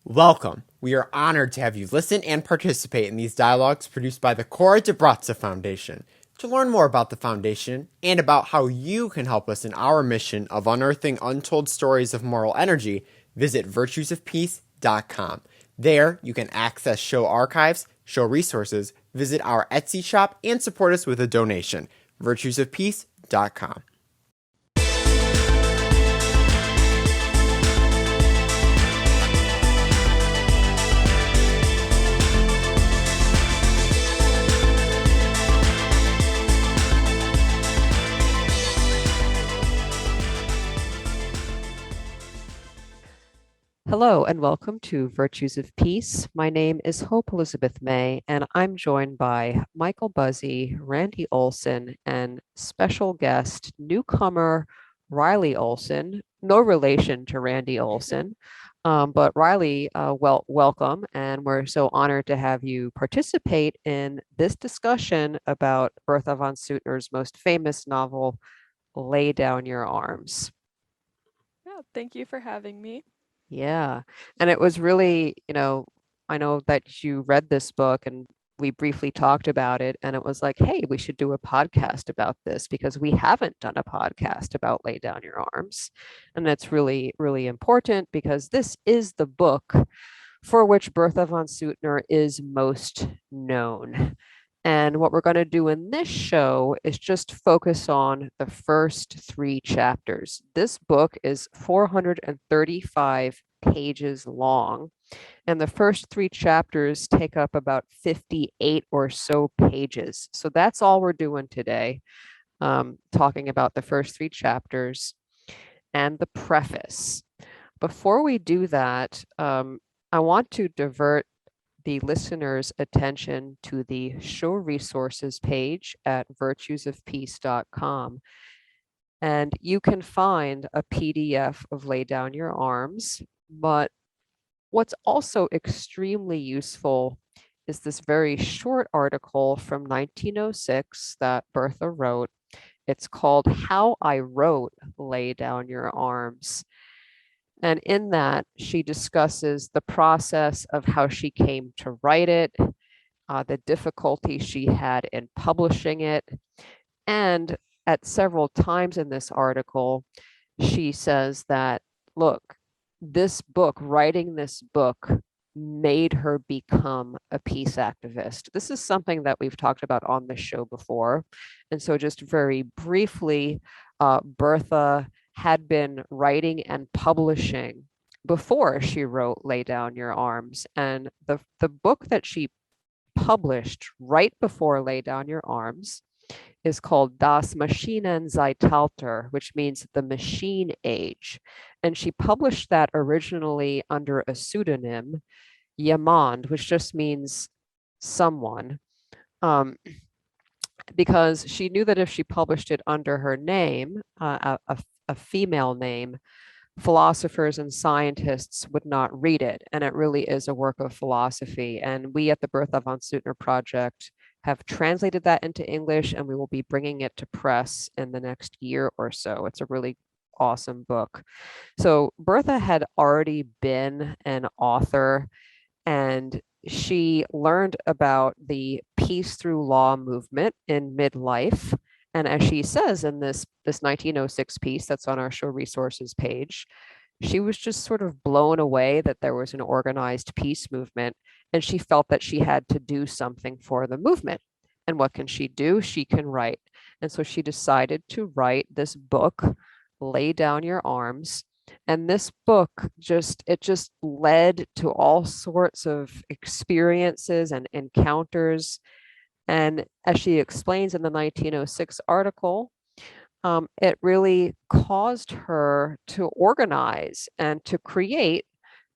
Welcome. We are honored to have you listen and participate in these dialogues produced by the Cora de Bratza Foundation. To learn more about the foundation and about how you can help us in our mission of unearthing untold stories of moral energy, visit virtuesofpeace.com. There, you can access show archives, show resources, visit our Etsy shop, and support us with a donation. virtuesofpeace.com. Hello and welcome to Virtues of Peace. My name is Hope Elizabeth May, and I'm joined by Michael Buzzy, Randy Olson, and special guest newcomer Riley Olson. No relation to Randy Olson, but Riley, welcome, and we're so honored to have you participate in this discussion about Bertha von Suttner's most famous novel, Lay Down Your Arms. Yeah, thank you for having me. Yeah. And it was really, I know that you read this book and we briefly talked about it, and it was like, hey, we should do a podcast about this because we haven't done a podcast about Lay Down Your Arms. And that's really, really important because this is the book for which Bertha von Suttner is most known. And what we're going to do in this show is just focus on the first three chapters. This book is 435 pages long, and the first three chapters take up about 58 or so pages. So that's all we're doing today, talking about the first three chapters and the preface. Before we do that, I want to divert the listener's attention to the show resources page at virtuesofpeace.com. And you can find a PDF of Lay Down Your Arms. But what's also extremely useful is this very short article from 1906 that Bertha wrote. It's called How I Wrote Lay Down Your Arms. And in that, she discusses the process of how she came to write it, the difficulty she had in publishing it. And at several times in this article, she says that, look, this book, writing this book, made her become a peace activist. This is something that we've talked about on the show before. And so just very briefly, Bertha had been writing and publishing before she wrote Lay Down Your Arms. And the book that she published right before Lay Down Your Arms is called Das Maschinenzeitalter, which means the machine age. And she published that originally under a pseudonym, Jemand, which just means someone. Because she knew that if she published it under her name, a female name, philosophers and scientists would not read it. And it really is a work of philosophy. And we at the Bertha von Suttner Project have translated that into English, and we will be bringing it to press in the next year or so. It's a really awesome book. So Bertha had already been an author, and she learned about the peace through law movement in midlife. And as she says in this 1906 piece that's on our show resources page, she was just sort of blown away that there was an organized peace movement, and she felt that she had to do something for the movement. And what can she do? She can write. And so she decided to write this book, Lay Down Your Arms. And this book just led to all sorts of experiences and encounters. And as she explains in the 1906 article, it really caused her to organize and to create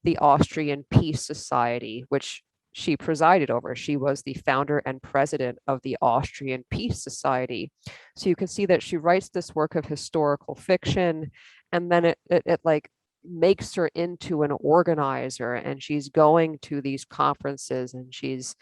the Austrian Peace Society, which she presided over. She was the founder and president of the Austrian Peace Society. So you can see that she writes this work of historical fiction, and then it like makes her into an organizer, and she's going to these conferences and she's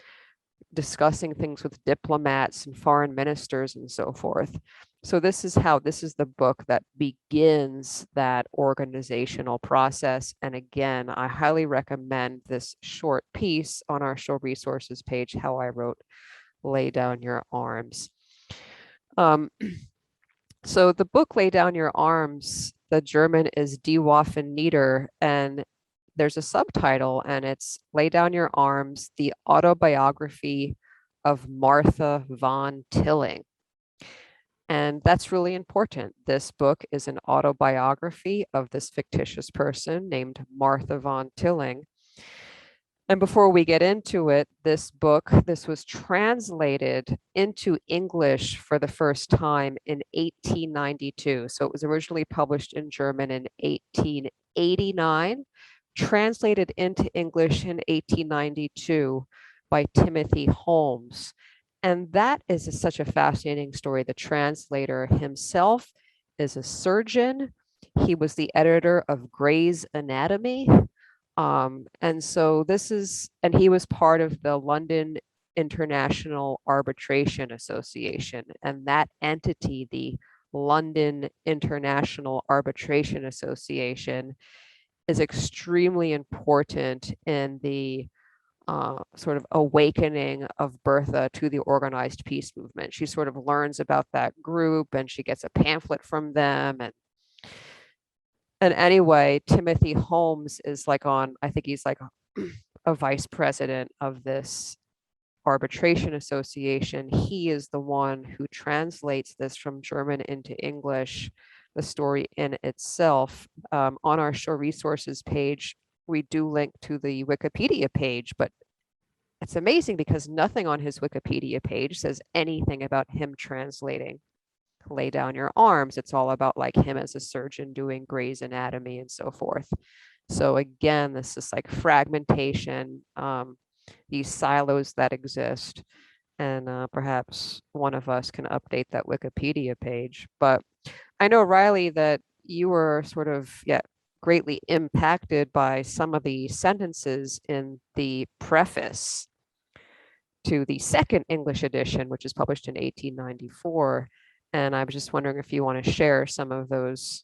discussing things with diplomats and foreign ministers and so forth. So this is the book that begins that organizational process. And again, I highly recommend this short piece on our show resources page, How I Wrote Lay Down Your Arms. So the book Lay Down Your Arms, the German is Die Waffen Nieder, and there's a subtitle, and it's Lay Down Your Arms, the autobiography of Martha von Tilling. And that's really important. This book is an autobiography of this fictitious person named Martha von Tilling. And before we get into it, this was translated into English for the first time in 1892. So it was originally published in German in 1889, translated into English in 1892 by Timothy Holmes. And that is such a fascinating story. The translator himself is a surgeon. He was the editor of Gray's Anatomy. And so he was part of the London International Arbitration Association, and that entity, the London International Arbitration Association, is extremely important in the sort of awakening of Bertha to the organized peace movement. She sort of learns about that group, and she gets a pamphlet from them, and anyway, Timothy Holmes is I think he's like a vice president of this arbitration association. He is the one who translates this from German into English, the story in itself. On our show resources page, we do link to the Wikipedia page, but it's amazing because nothing on his Wikipedia page says anything about him translating Lay Down Your Arms. It's all about like him as a surgeon doing Gray's Anatomy and so forth. So again, this is like fragmentation, these silos that exist, and perhaps one of us can update that Wikipedia page. But I know, Riley, that you were sort of greatly impacted by some of the sentences in the preface to the second English edition, which is published in 1894. And I was just wondering if you want to share some of those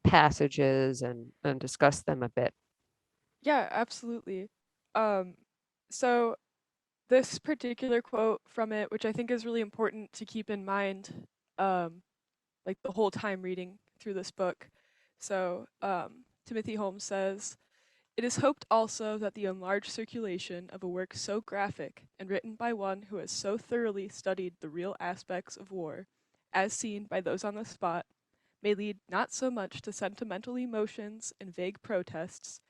passages and discuss them a bit. Yeah, absolutely. So this particular quote from it, which I think is really important to keep in mind, like the whole time reading through this book. So Timothy Holmes says, "It is hoped also that the enlarged circulation of a work so graphic and written by one who has so thoroughly studied the real aspects of war, as seen by those on the spot, may lead not so much to sentimental emotions and vague protests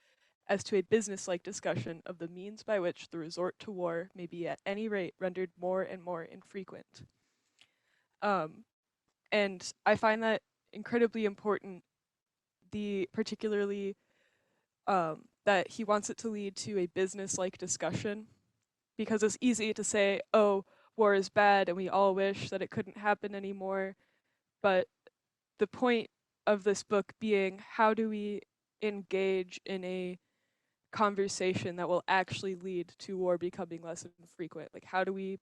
as to a businesslike discussion of the means by which the resort to war may be at any rate rendered more and more infrequent." And I find that incredibly important, particularly that he wants it to lead to a business-like discussion, because it's easy to say, oh, war is bad and we all wish that it couldn't happen anymore. But the point of this book being, how do we engage in a conversation that will actually lead to war becoming less infrequent? Like, how do we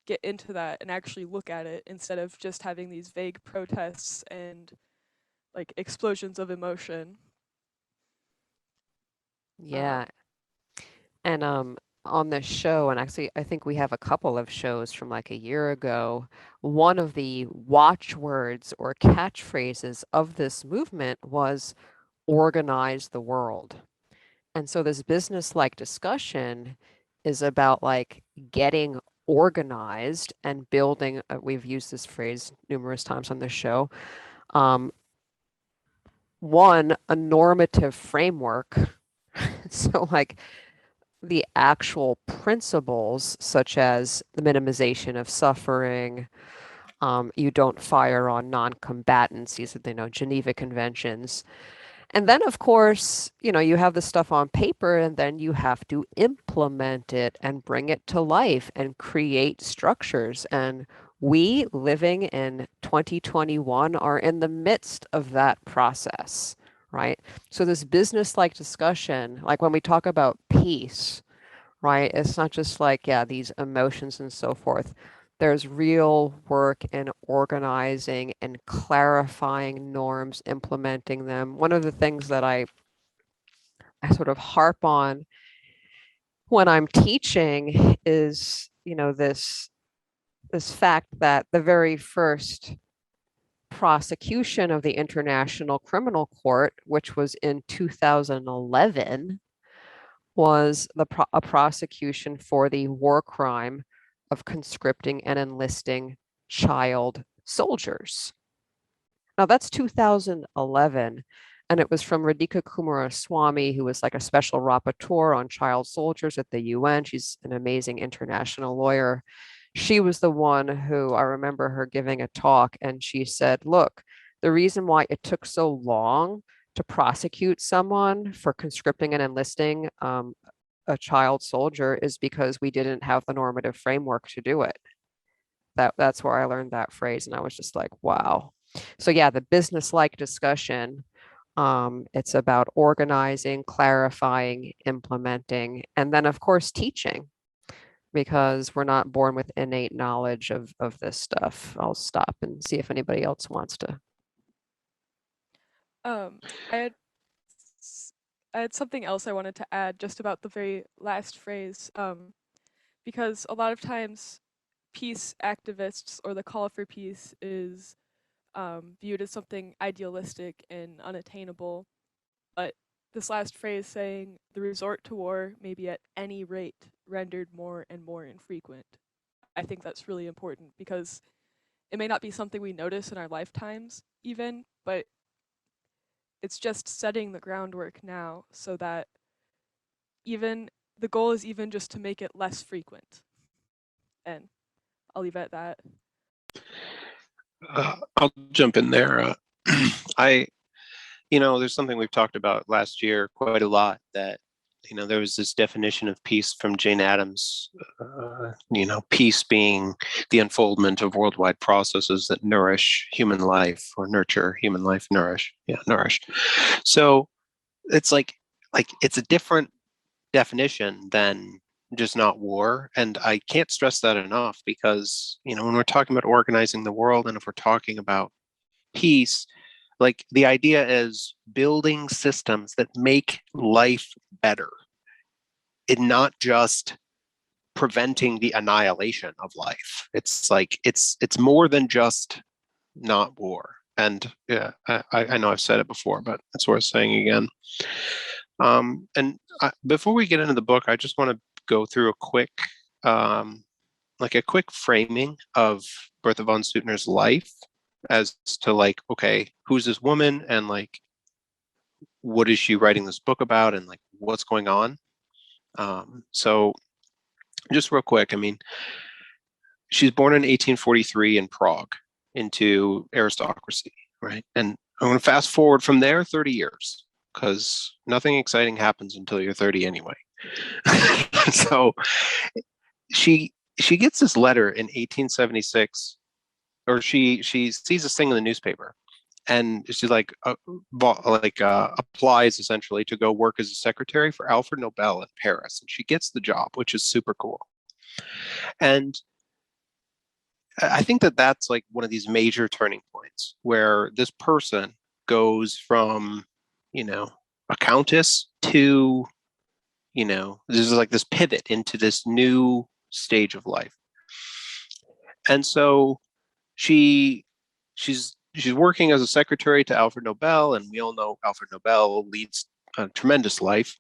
get into that and actually look at it instead of just having these vague protests and like explosions of emotion? Yeah. And on this show, and actually I think we have a couple of shows from like a year ago, one of the watchwords or catchphrases of this movement was organize the world. And so this business-like discussion is about like getting organized and building, we've used this phrase numerous times on the show, one, a normative framework. So like the actual principles, such as the minimization of suffering, you don't fire on non-combatants, these are, Geneva Conventions. And then, of course, you have the stuff on paper, and then you have to implement it and bring it to life and create structures. And we, living in 2021, are in the midst of that process, right? So this business-like discussion, like when we talk about peace, right? It's not just like, these emotions and so forth. there's real work in organizing and clarifying norms, implementing them. One of the things that I sort of harp on when I'm teaching is, this fact that the very first prosecution of the International Criminal Court, which was in 2011, was a prosecution for the war crime of conscripting and enlisting child soldiers. Now that's 2011, and it was from Radhika Kumaraswamy, who was like a special rapporteur on child soldiers at the UN. She's an amazing international lawyer. She was the one who, I remember her giving a talk, and she said, look, the reason why it took so long to prosecute someone for conscripting and enlisting a child soldier is because we didn't have the normative framework to do it. That's where I learned that phrase, and I was just like, wow. So yeah, the business-like discussion, it's about organizing, clarifying, implementing, and then of course teaching, because we're not born with innate knowledge of this stuff. I'll stop and see if anybody else wants to. I had something else I wanted to add just about the very last phrase, because a lot of times peace activists or the call for peace is viewed as something idealistic and unattainable. But this last phrase saying the resort to war may be at any rate rendered more and more infrequent, I think that's really important, because it may not be something we notice in our lifetimes even, but it's just setting the groundwork now so that even the goal is even just to make it less frequent. And I'll leave it at that. I'll jump in there. There's something we've talked about last year quite a lot, that, there was this definition of peace from Jane Addams, peace being the unfoldment of worldwide processes that nourish human life, or nurture human life, nourish. Yeah, nourish. So it's like it's a different definition than just not war. And I can't stress that enough, because, when we're talking about organizing the world, and if we're talking about peace, like the idea is building systems that make life better, and not just preventing the annihilation of life. It's like, it's more than just not war. And yeah, I know I've said it before, but it's worth saying again. Before we get into the book, I just want to go through a quick framing of Bertha von Suttner's life, as to okay, who's this woman, and what is she writing this book about, and what's going on. So just real quick, she's born in 1843 in Prague into aristocracy, right? And I'm going to fast forward from there 30 years, because nothing exciting happens until you're 30 anyway. So she gets this letter in 1876, or she sees this thing in the newspaper, and she applies essentially to go work as a secretary for Alfred Nobel in Paris, and she gets the job, which is super cool. And I think that that's one of these major turning points, where this person goes from, a countess to, this is this pivot into this new stage of life. And so she's working as a secretary to Alfred Nobel, and we all know Alfred Nobel leads a tremendous life.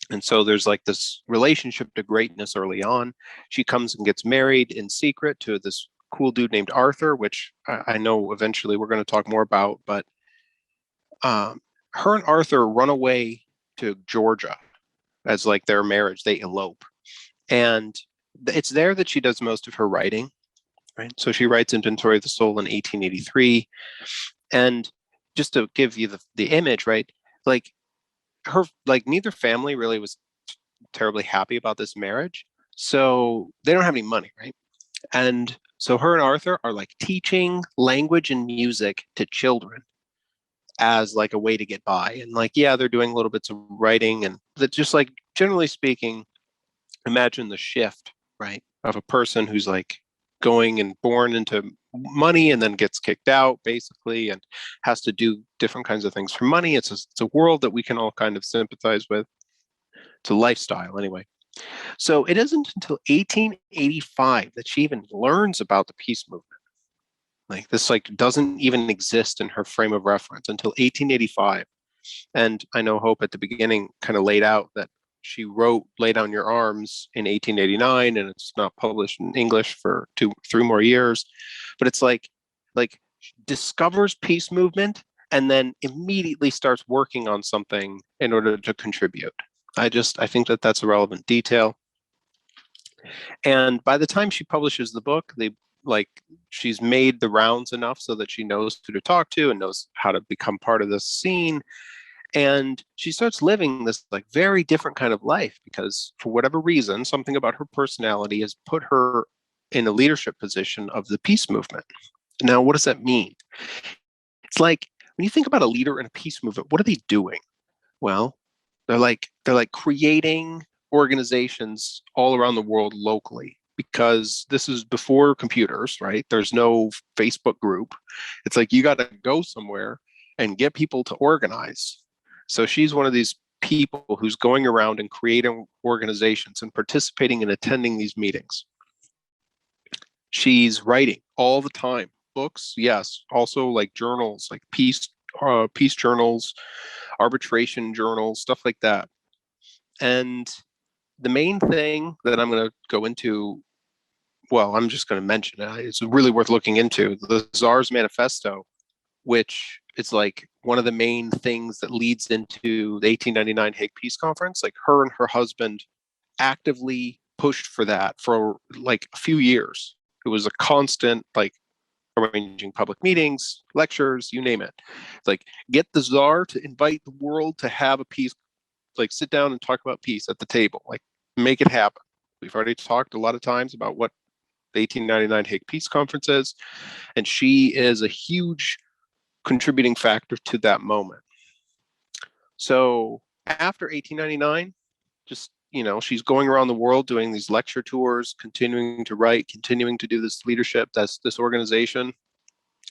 And so there's this relationship to greatness early on. She comes and gets married in secret to this cool dude named Arthur, which I know eventually we're going to talk more about. But her and Arthur run away to Georgia as their marriage. They elope. And it's there that she does most of her writing. Right. So she writes Inventory of the Soul in 1883. And just to give you the image, right? Her, neither family really was terribly happy about this marriage. So they don't have any money, right? And so her and Arthur are teaching language and music to children as a way to get by. And they're doing little bits of writing, and that just generally speaking, imagine the shift, right? Of a person who's going and born into money and then gets kicked out basically and has to do different kinds of things for money. It's a world that we can all kind of sympathize with. It's a lifestyle anyway. So it isn't until 1885 that she even learns about the peace movement. Like this doesn't even exist in her frame of reference until 1885. And I know Hope at the beginning kind of laid out that she wrote Lay Down Your Arms in 1889, and it's not published in English for 3 more years. But it's like discovers peace movement and then immediately starts working on something in order to contribute. I think that that's a relevant detail. And by the time she publishes the book, she's made the rounds enough so that she knows who to talk to and knows how to become part of this scene. And she starts living this very different kind of life because for whatever reason, something about her personality has put her in a leadership position of the peace movement. Now, what does that mean? It's like when you think about a leader in a peace movement, what are they doing? Well, they're creating organizations all around the world locally, because this is before computers, right? There's no Facebook group. It's like you got to go somewhere and get people to organize. So she's one of these people who's going around and creating organizations and participating and attending these meetings. She's writing all the time, books, yes, also journals, peace journals, arbitration journals, stuff like that. And the main thing that I'm going to go into, well, I'm just going to mention it. It's really worth looking into, the Tsar's Manifesto, which is one of the main things that leads into the 1899 Hague Peace Conference. Her and her husband actively pushed for that for a few years. It was a constant, arranging public meetings, lectures, you name it. Get the Tsar to invite the world to have a peace, sit down and talk about peace at the table, make it happen. We've already talked a lot of times about what the 1899 Hague Peace Conference is, and she is a huge contributing factor to that moment. So after 1899, she's going around the world doing these lecture tours, continuing to write, continuing to do this leadership, this organization.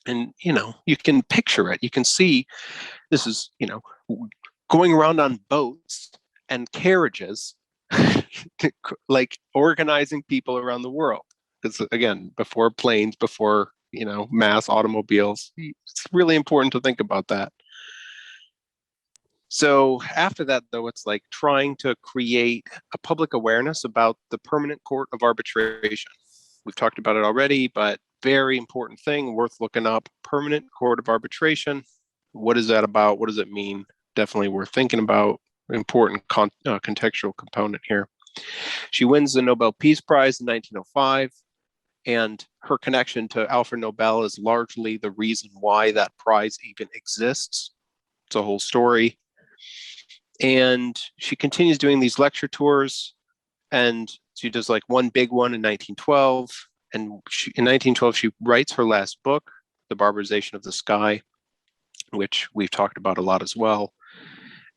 And, you can picture it. You can see this is, going around on boats and carriages, organizing people around the world. Because again, before planes, before, mass automobiles, it's really important to think about that. So after that, though, it's trying to create a public awareness about the Permanent Court of Arbitration. We've talked about it already, but very important thing worth looking up. Permanent Court of Arbitration. What is that about? What does it mean? Definitely worth thinking about. Important contextual component here. She wins the Nobel Peace Prize in 1905. And her connection to Alfred Nobel is largely the reason why that prize even exists. It's a whole story. And she continues doing these lecture tours, and she does one big one in 1912. And in 1912, she writes her last book, The Barbarization of the Sky, which we've talked about a lot as well.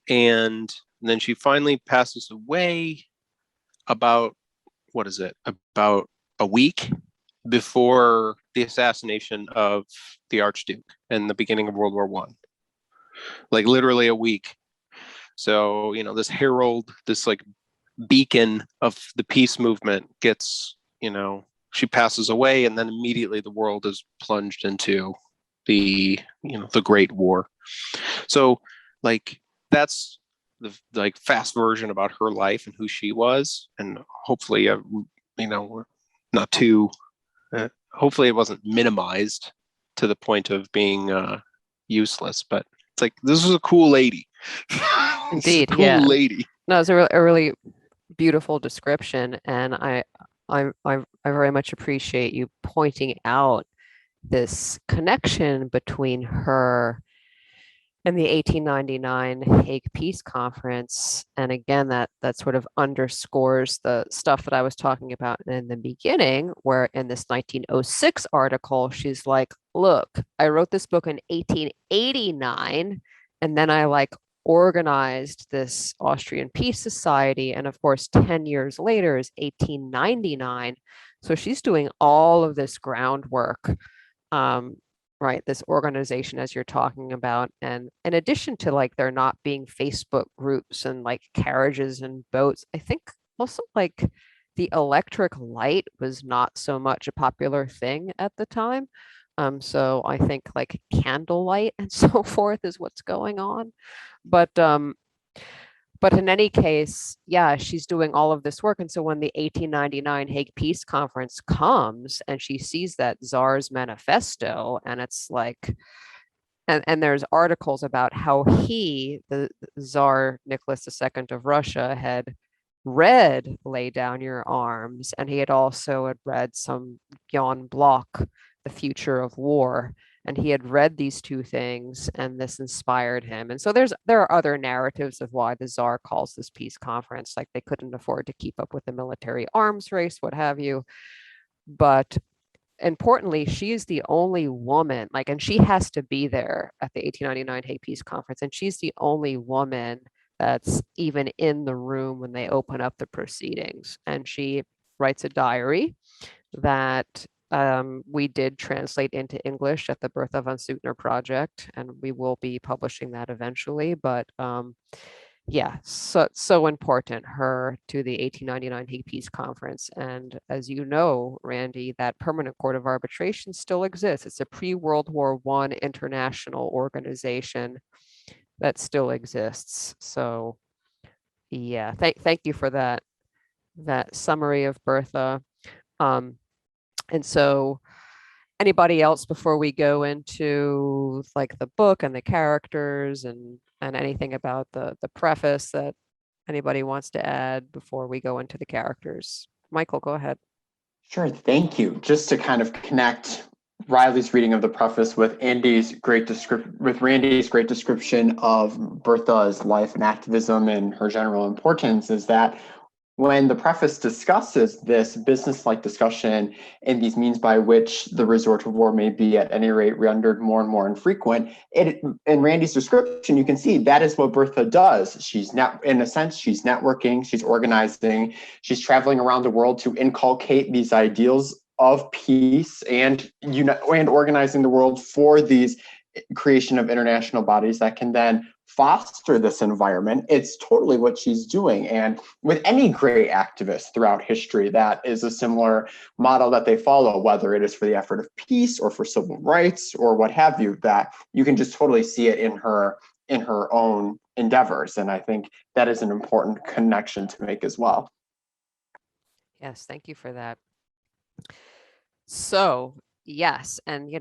And then she finally passes away about a week before the assassination of the Archduke and the beginning of World War I. Literally a week. So, this herald, this beacon of the peace movement gets, she passes away, and then immediately the world is plunged into the Great War. So that's the fast version about her life and who she was. And hopefully, not too, hopefully it wasn't minimized to the point of being useless, but it's this is a cool lady. Indeed, cool yeah. lady. No, it's a really beautiful description, and I very much appreciate you pointing out this connection between her and the 1899 Hague Peace Conference. And again, that sort of underscores the stuff that I was talking about in the beginning, where in this 1906 article, she's like, look, I wrote this book in 1889, and then I organized this Austrian Peace Society. And of course, 10 years later is 1899. So she's doing all of this groundwork, right? This organization, as you're talking about. And in addition to like there not being Facebook groups and like carriages and boats, I think also like the electric light was not so much a popular thing at the time. So I think like candlelight and so forth is what's going on. But in any case, yeah, she's doing all of this work. And so when the 1899 Hague Peace Conference comes and she sees that Tsar's manifesto, and it's like, and there's articles about how he, the Tsar Nicholas II of Russia, had read Lay Down Your Arms, and he had also had read some Jan Bloch, The Future of War, and he had read these two things, and this inspired him. And so there are other narratives of why the Tsar calls this peace conference, like they couldn't afford to keep up with the military arms race, what have you. But importantly, she is the only woman, like, and she has to be there at the 1899 Hague Peace Conference, and she's the only woman that's even in the room when they open up the proceedings. And she writes a diary that we did translate into English at the Bertha von Suttner Project, and we will be publishing that eventually. But yeah, so important, her to the 1899 Hague Peace Conference. And as you know, Randy, that Permanent Court of Arbitration still exists. It's a pre-World War I international organization that still exists. So yeah, thank you for that summary of Bertha. And so anybody else before we go into like the book and the characters and anything about the preface that anybody wants to add before we go into the characters? Michael, go ahead. Sure, thank you. Just to kind of connect Riley's reading of the preface with Randy's great description of Bertha's life and activism and her general importance, is that when the preface discusses this business-like discussion and these means by which the resort to war may be at any rate rendered more and more infrequent, in Randy's description, you can see that is what Bertha does. She's in a sense, she's networking, she's organizing, she's traveling around the world to inculcate these ideals of peace and organizing the world for these creation of international bodies that can then foster this environment. It's totally what she's doing. And with any great activist throughout history, that is a similar model that they follow, whether it is for the effort of peace or for civil rights or what have you, that you can just totally see it in her own endeavors. And I think that is an important connection to make as well. Yes, thank you for that. So yes, and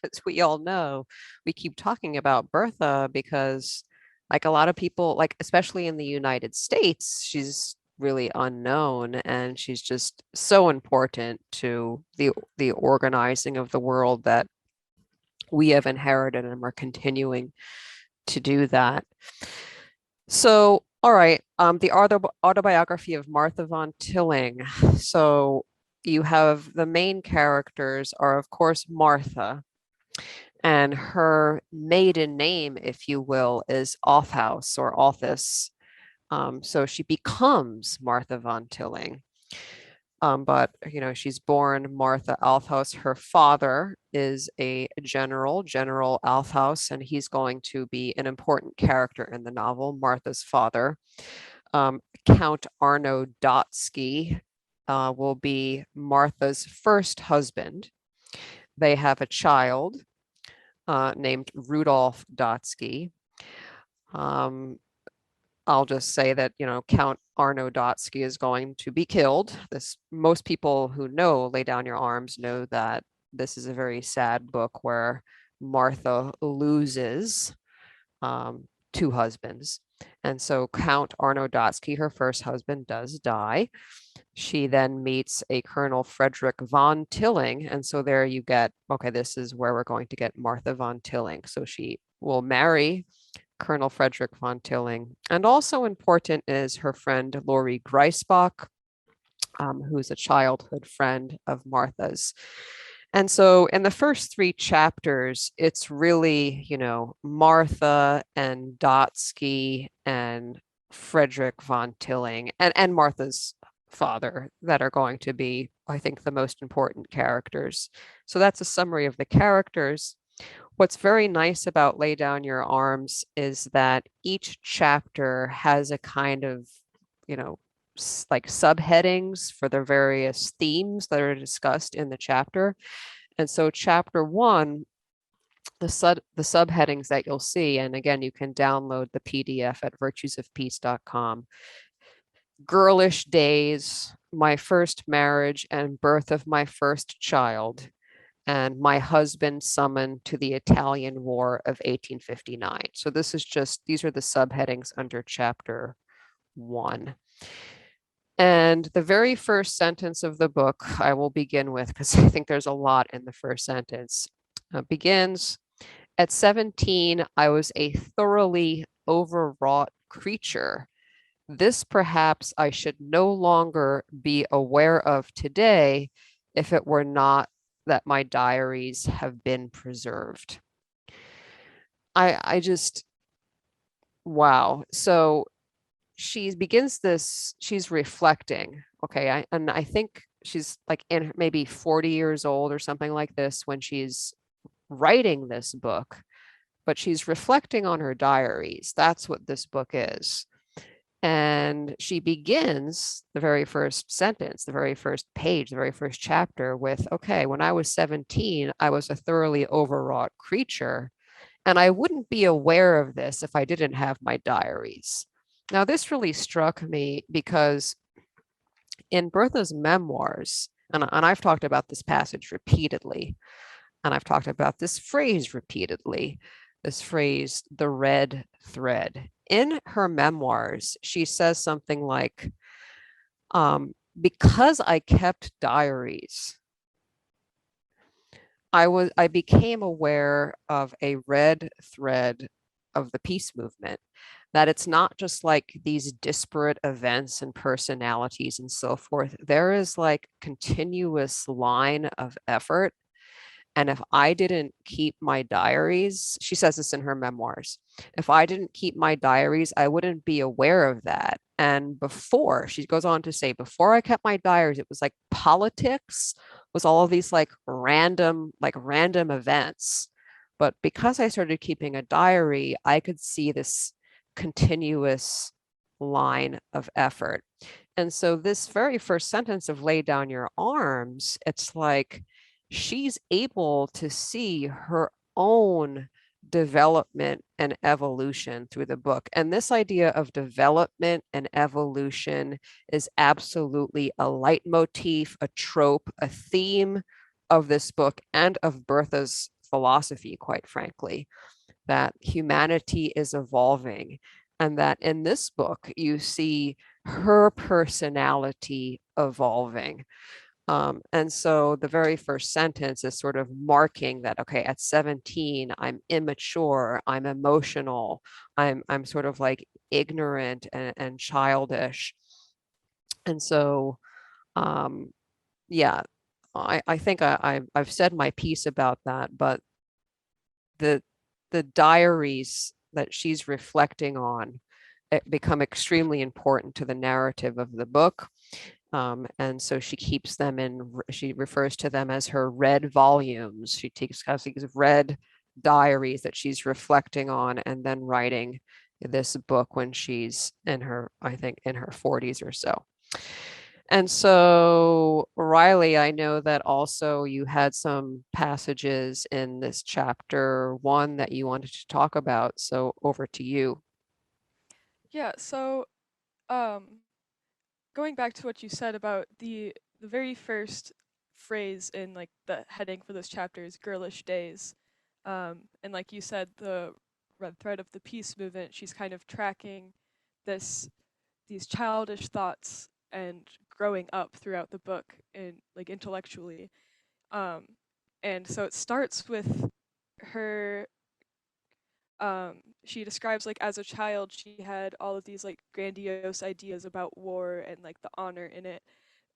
as we all know, we keep talking about Bertha because like a lot of people, like especially in the United States, she's really unknown, and she's just so important to the organizing of the world that we have inherited, and we're continuing to do that. So, all right, the autobiography of Martha von Tilling. So you have the main characters are, of course, Martha, and her maiden name, if you will, is Althaus or Althus. So she becomes Martha von Tilling. But she's born Martha Althaus. Her father is a General Althaus, and he's going to be an important character in the novel, Martha's father. Count Arno Dotsky will be Martha's first husband. They have a child named Rudolf Dotsky. I'll just say that, Count Arno Dotsky is going to be killed. Most people who know Lay Down Your Arms know that this is a very sad book where Martha loses two husbands. And so Count Arno Dotsky, her first husband, does die. She then meets a Colonel Frederick von Tilling. And so there you get, okay, this is where we're going to get Martha von Tilling. So she will marry Colonel Frederick von Tilling. And also important is her friend Lori Greisbach, who's a childhood friend of Martha's. And so in the first three chapters, it's really, Martha and Dotsky and Frederick von Tilling and Martha's father that are going to be, I think, the most important characters. So that's a summary of the characters. What's very nice about Lay Down Your Arms is that each chapter has a kind of, like subheadings for the various themes that are discussed in the chapter. And so chapter 1, the subheadings that you'll see, and again, you can download the PDF at virtuesofpeace.com. Girlish Days, my first marriage and birth of my first child, and my husband summoned to the Italian War of 1859. So these are the subheadings under chapter 1. And the very first sentence of the book I will begin with, because I think there's a lot in the first sentence, begins, "At 17, I was a thoroughly overwrought creature. This perhaps I should no longer be aware of today if it were not that my diaries have been preserved." I just, wow. So she begins this, she's reflecting. Okay. And I think she's like in maybe 40 years old or something like this when she's writing this book, but she's reflecting on her diaries. That's what this book is. And she begins the very first sentence, the very first page, the very first chapter with, okay, when I was 17, I was a thoroughly overwrought creature, and I wouldn't be aware of this if I didn't have my diaries. Now, this really struck me because in Bertha's memoirs, and I've talked about this passage repeatedly, and I've talked about this phrase repeatedly, this phrase, the red thread. In her memoirs, she says something like, because I kept diaries, I became aware of a red thread of the peace movement, that it's not just like these disparate events and personalities and so forth. There is like continuous line of effort. And if I didn't keep my diaries, she says this in her memoirs, if I didn't keep my diaries, I wouldn't be aware of that. And before, she goes on to say, before I kept my diaries, it was like politics was all of these like random events. But because I started keeping a diary, I could see this continuous line of effort. And so this very first sentence of "Lay Down Your Arms," it's like she's able to see her own development and evolution through the book. And this idea of development and evolution is absolutely a leitmotif, a trope, a theme of this book and of Bertha's philosophy, quite frankly, that humanity is evolving. And that in this book, you see her personality evolving. And so the very first sentence is sort of marking that, okay, at 17, I'm immature, I'm emotional, I'm sort of like ignorant and childish. And so, yeah, I think I've said my piece about that, but the diaries that she's reflecting on become extremely important to the narrative of the book. And so she keeps them she refers to them as her red volumes. She has these red diaries that she's reflecting on and then writing this book when she's in her 40s or so. And so, Riley, I know that also you had some passages in this chapter 1 that you wanted to talk about. So over to you. Yeah, so going back to what you said about the very first phrase in like the heading for this chapter is "Girlish Days," and like you said, the red thread of the peace movement. She's kind of tracking these childish thoughts and growing up throughout the book and like intellectually, and so it starts with her. She describes like as a child she had all of these like grandiose ideas about war and like the honor in it,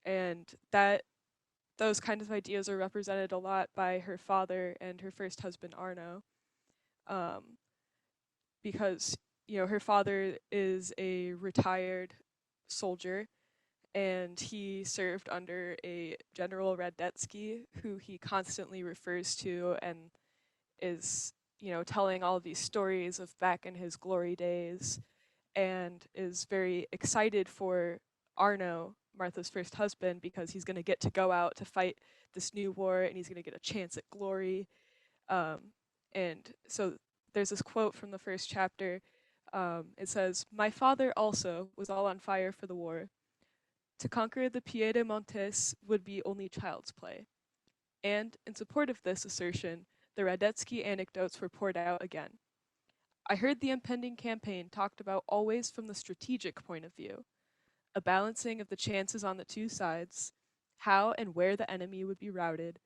and that those kinds of ideas are represented a lot by her father and her first husband Arno, because her father is a retired soldier and he served under a General Radetzky, who he constantly refers to and is, telling all of these stories of back in his glory days, and is very excited for Arno, Martha's first husband, because he's going to get to go out to fight this new war and he's going to get a chance at glory. And so there's this quote from the first chapter. It says, "My father also was all on fire for the war. To conquer the Piedemontes would be only child's play." And in support of this assertion, the Radetzky anecdotes were poured out again. "I heard the impending campaign talked about always from the strategic point of view, a balancing of the chances on the two sides, how and where the enemy would be routed,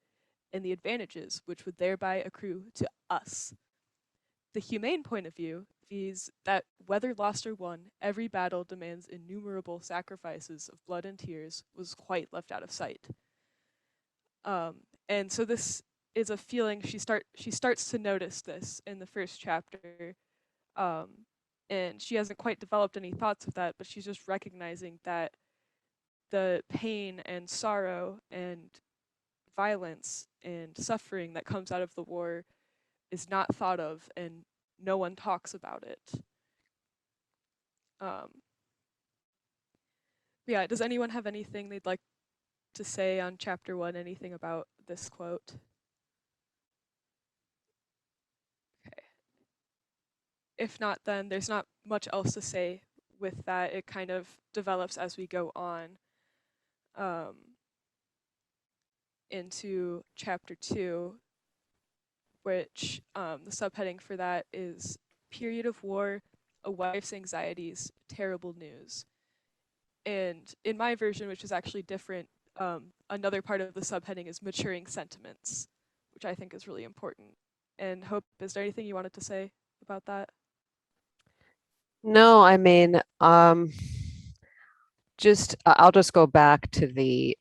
and the advantages which would thereby accrue to us. The humane point of view, viz. That whether lost or won, every battle demands innumerable sacrifices of blood and tears, was quite left out of sight." And so this is a feeling she starts to notice this in the first chapter, and she hasn't quite developed any thoughts of that, but she's just recognizing that the pain and sorrow and violence and suffering that comes out of the war is not thought of, and no one talks about it. Yeah, does anyone have anything they'd like to say on chapter 1, anything about this quote? Okay. If not, then there's not much else to say with that. It kind of develops as we go on into chapter 2, which the subheading for that is "Period of War, a Wife's Anxieties, Terrible News." And in my version, which is actually different, another part of the subheading is "Maturing Sentiments," which I think is really important. And Hope, is there anything you wanted to say about that? No, I mean, I'll just go back to the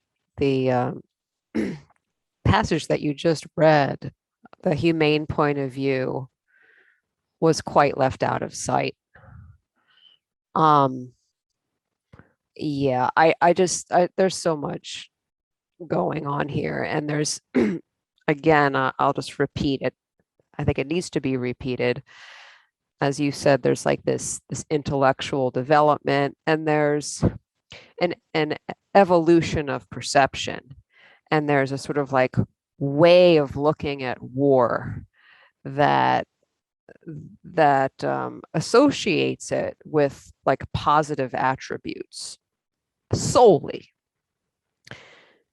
passage that you just read. The humane point of view was quite left out of sight. Yeah, there's so much going on here, and there's again, I'll just repeat it. I think it needs to be repeated. As you said, there's like this intellectual development, and there's an evolution of perception, and there's a sort of like way of looking at war that associates it with like positive attributes solely.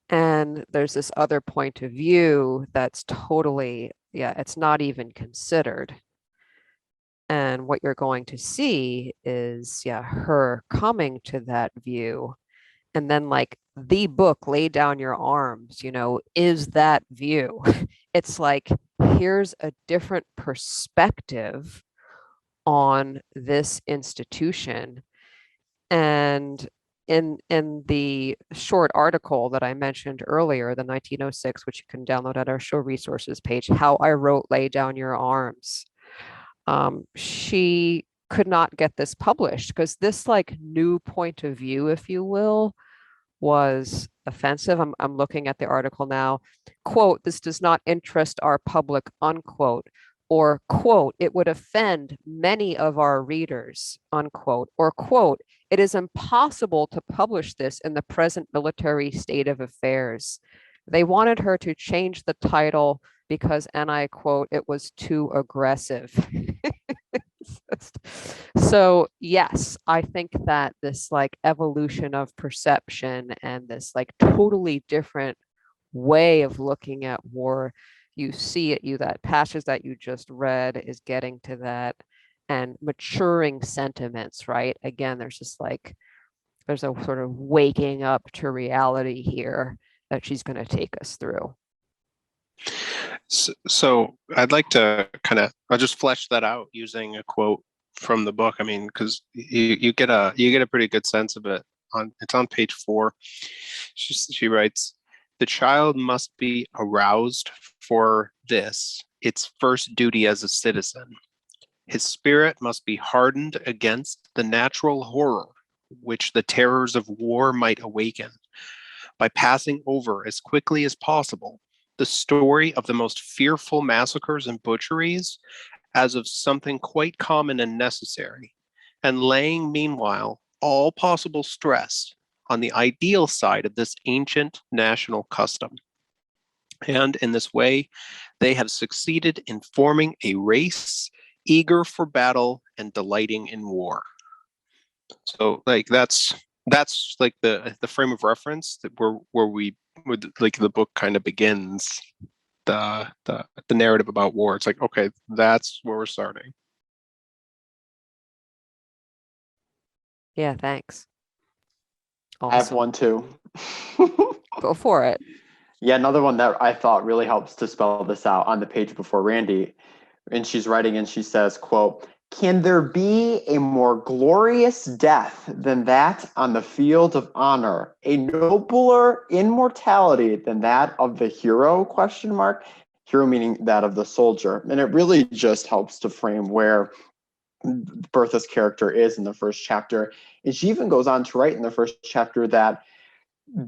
And there's this other point of view that's totally, it's not even considered. And what you're going to see is, her coming to that view. And then, like, the book, Lay Down Your Arms, is that view. It's like, here's a different perspective on this institution. And in the short article that I mentioned earlier, the 1906, which you can download at our show resources page, How I Wrote Lay Down Your Arms, she could not get this published because this like new point of view, if you will, was offensive. I'm looking at the article now. Quote, "This does not interest our public," unquote. Or quote, "It would offend many of our readers," unquote. Or quote, "It is impossible to publish this in the present military state of affairs." They wanted her to change the title because, and I quote, "it was too aggressive." So yes, I think that this like evolution of perception and this like totally different way of looking at war, you see it, that passage that you just read is getting to that, and maturing sentiments, right? Again, there's a sort of waking up to reality here that she's going to take us through. So I'd like to I'll just flesh that out using a quote from the book. I mean, because you get a pretty good sense of it. It's on page 4. She writes, "The child must be aroused for this, its first duty as a citizen. His spirit must be hardened against the natural horror which the terrors of war might awaken, by passing over as quickly as possible the story of the most fearful massacres and butcheries as of something quite common and necessary, and laying meanwhile all possible stress on the ideal side of this ancient national custom. And in this way, they have succeeded in forming a race eager for battle and delighting in war. So, like, that's like the frame of reference that where we would, like, the book kind of begins the narrative about war. It's like, okay, that's where we're starting. Yeah, thanks. I have Awesome. one too. Go for it. Yeah, another one that I thought really helps to spell this out on the page before Randy. And she's writing and she says, quote, "Can there be a more glorious death than that on the field of honor, a nobler immortality than that of the hero, question mark, hero meaning that of the soldier." And it really just helps to frame where Bertha's character is in the first chapter. And she even goes on to write in the first chapter that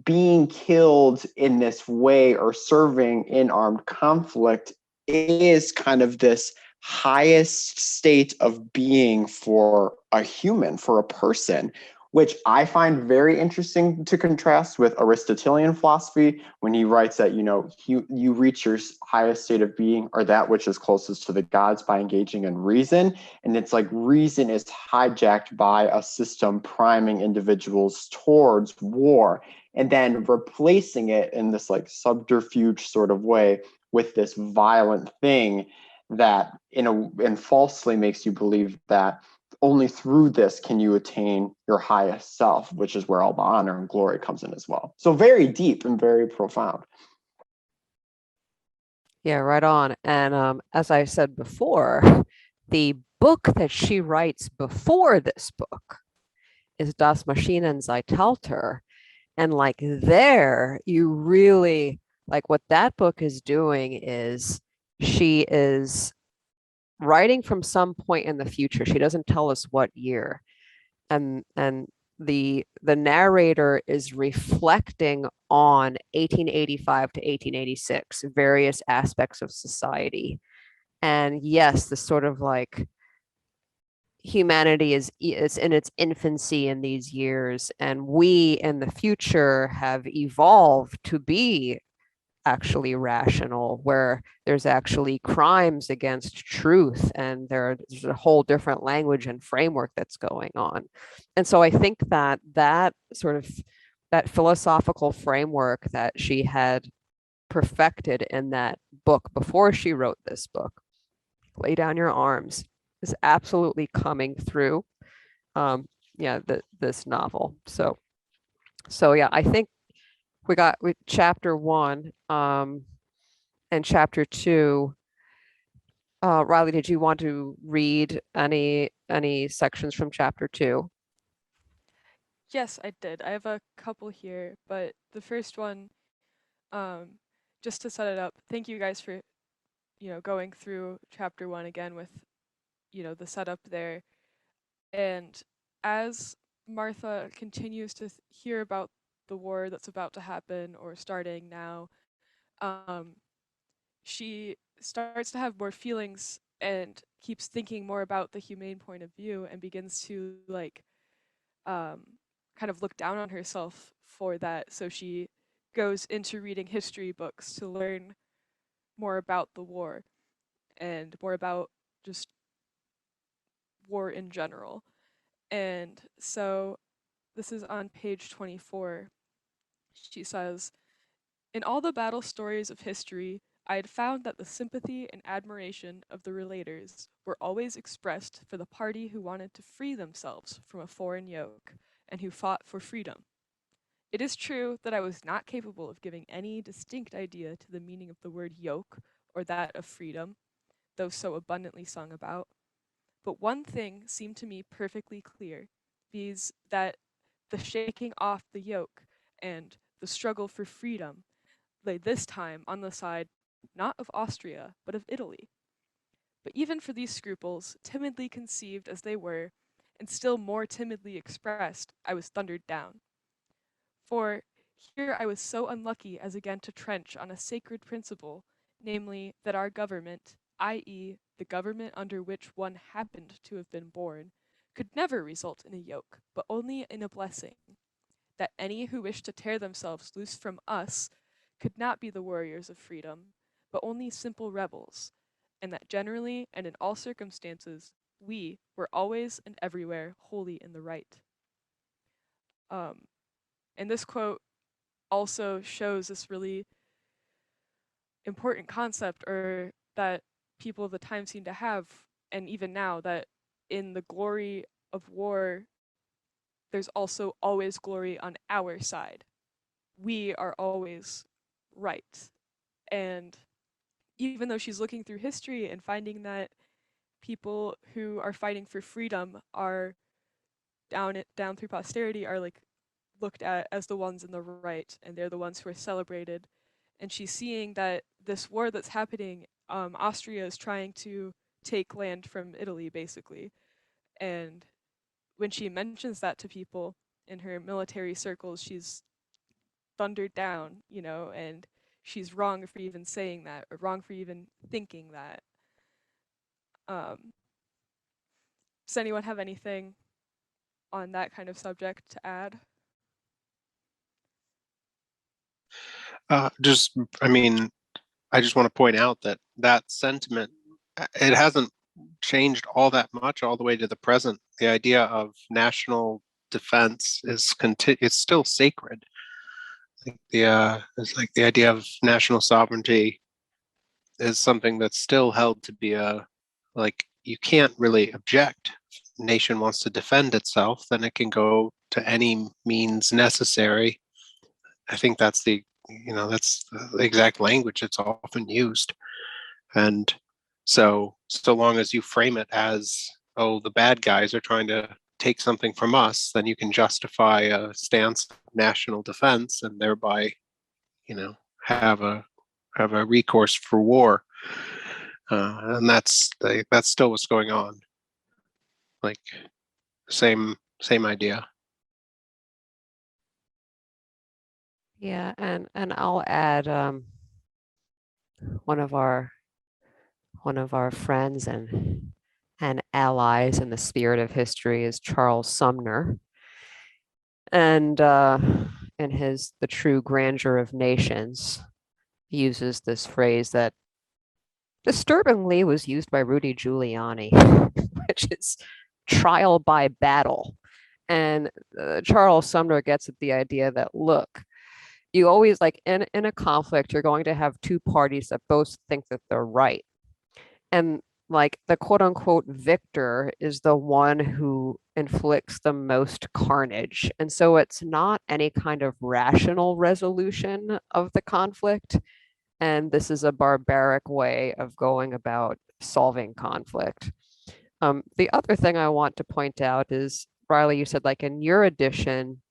being killed in this way or serving in armed conflict is kind of this highest state of being for a human, for a person, which I find very interesting to contrast with Aristotelian philosophy when he writes that, you reach your highest state of being or that which is closest to the gods by engaging in reason. And it's like reason is hijacked by a system priming individuals towards war and then replacing it in this like subterfuge sort of way with this violent thing that and falsely makes you believe that only through this can you attain your highest self, which is where all the honor and glory comes in as well. So very deep and very profound. Yeah, right on. And as I said before, the book that she writes before this book is Das Maschinenzeitalter. And like there, you really, like what that book is doing is she is writing from some point in the future. She doesn't tell us what year. And the narrator is reflecting on 1885 to 1886, various aspects of society. And yes, the sort of like humanity is in its infancy in these years, and we in the future have evolved to be actually rational, where there's actually crimes against truth, and there's a whole different language and framework that's going on. And so I think that sort of that philosophical framework that she had perfected in that book before she wrote this book, Lay Down Your Arms, is absolutely coming through this novel. So yeah, I think we got chapter 1 and chapter 2. Riley, did you want to read any sections from chapter 2? Yes, I did. I have a couple here, but the first one, just to set it up, thank you guys for, going through chapter 1 again with, the setup there. And as Martha continues to hear about the war that's about to happen or starting now, she starts to have more feelings and keeps thinking more about the humane point of view and begins to kind of look down on herself for that. So she goes into reading history books to learn more about the war and more about just war in general. And so this is on page 24. She says, "In all the battle stories of history, I had found that the sympathy and admiration of the relators were always expressed for the party who wanted to free themselves from a foreign yoke and who fought for freedom. It is true that I was not capable of giving any distinct idea to the meaning of the word yoke or that of freedom, though so abundantly sung about. But one thing seemed to me perfectly clear, viz. That the shaking off the yoke and the struggle for freedom lay this time on the side not of Austria, but of Italy. But even for these scruples, timidly conceived as they were, and still more timidly expressed, I was thundered down. For here I was so unlucky as again to trench on a sacred principle, namely, that our government, i.e., the government under which one happened to have been born, could never result in a yoke, but only in a blessing, that any who wished to tear themselves loose from us could not be the warriors of freedom, but only simple rebels, and that generally and in all circumstances we were always and everywhere wholly in the right. And this quote also shows this really important concept, or that people of the time seem to have, and even now, that in the glory of war, there's also always glory on our side. We are always right. And even though she's looking through history and finding that people who are fighting for freedom are down through posterity are like looked at as the ones in the right, and they're the ones who are celebrated. And she's seeing that this war that's happening, Austria is trying to take land from Italy, basically. And when she mentions that to people in her military circles, she's thundered down, and she's wrong for even saying that, or wrong for even thinking that. Does anyone have anything on that kind of subject to add? I just want to point out that that sentiment, it hasn't changed all that much all the way to the present. The idea of national defense is it's still sacred. It's like the idea of national sovereignty is something that's still held to be like, you can't really object. If a nation wants to defend itself, then it can go to any means necessary. I think that's the exact language that's often used. And so long as you frame it as, oh, the bad guys are trying to take something from us, then you can justify a stance of national defense and thereby, have a recourse for war. And that's still what's going on. Like, same idea. Yeah, and I'll add one of our friends and allies in the spirit of history is Charles Sumner. And in his The True Grandeur of Nations, he uses this phrase that disturbingly was used by Rudy Giuliani, which is trial by battle. And Charles Sumner gets at the idea that, look, you always, like, in a conflict, you're going to have two parties that both think that they're right. And like the quote unquote victor is the one who inflicts the most carnage. And so it's not any kind of rational resolution of the conflict. And this is a barbaric way of going about solving conflict. The other thing I want to point out is, Riley, you said, like, in your edition,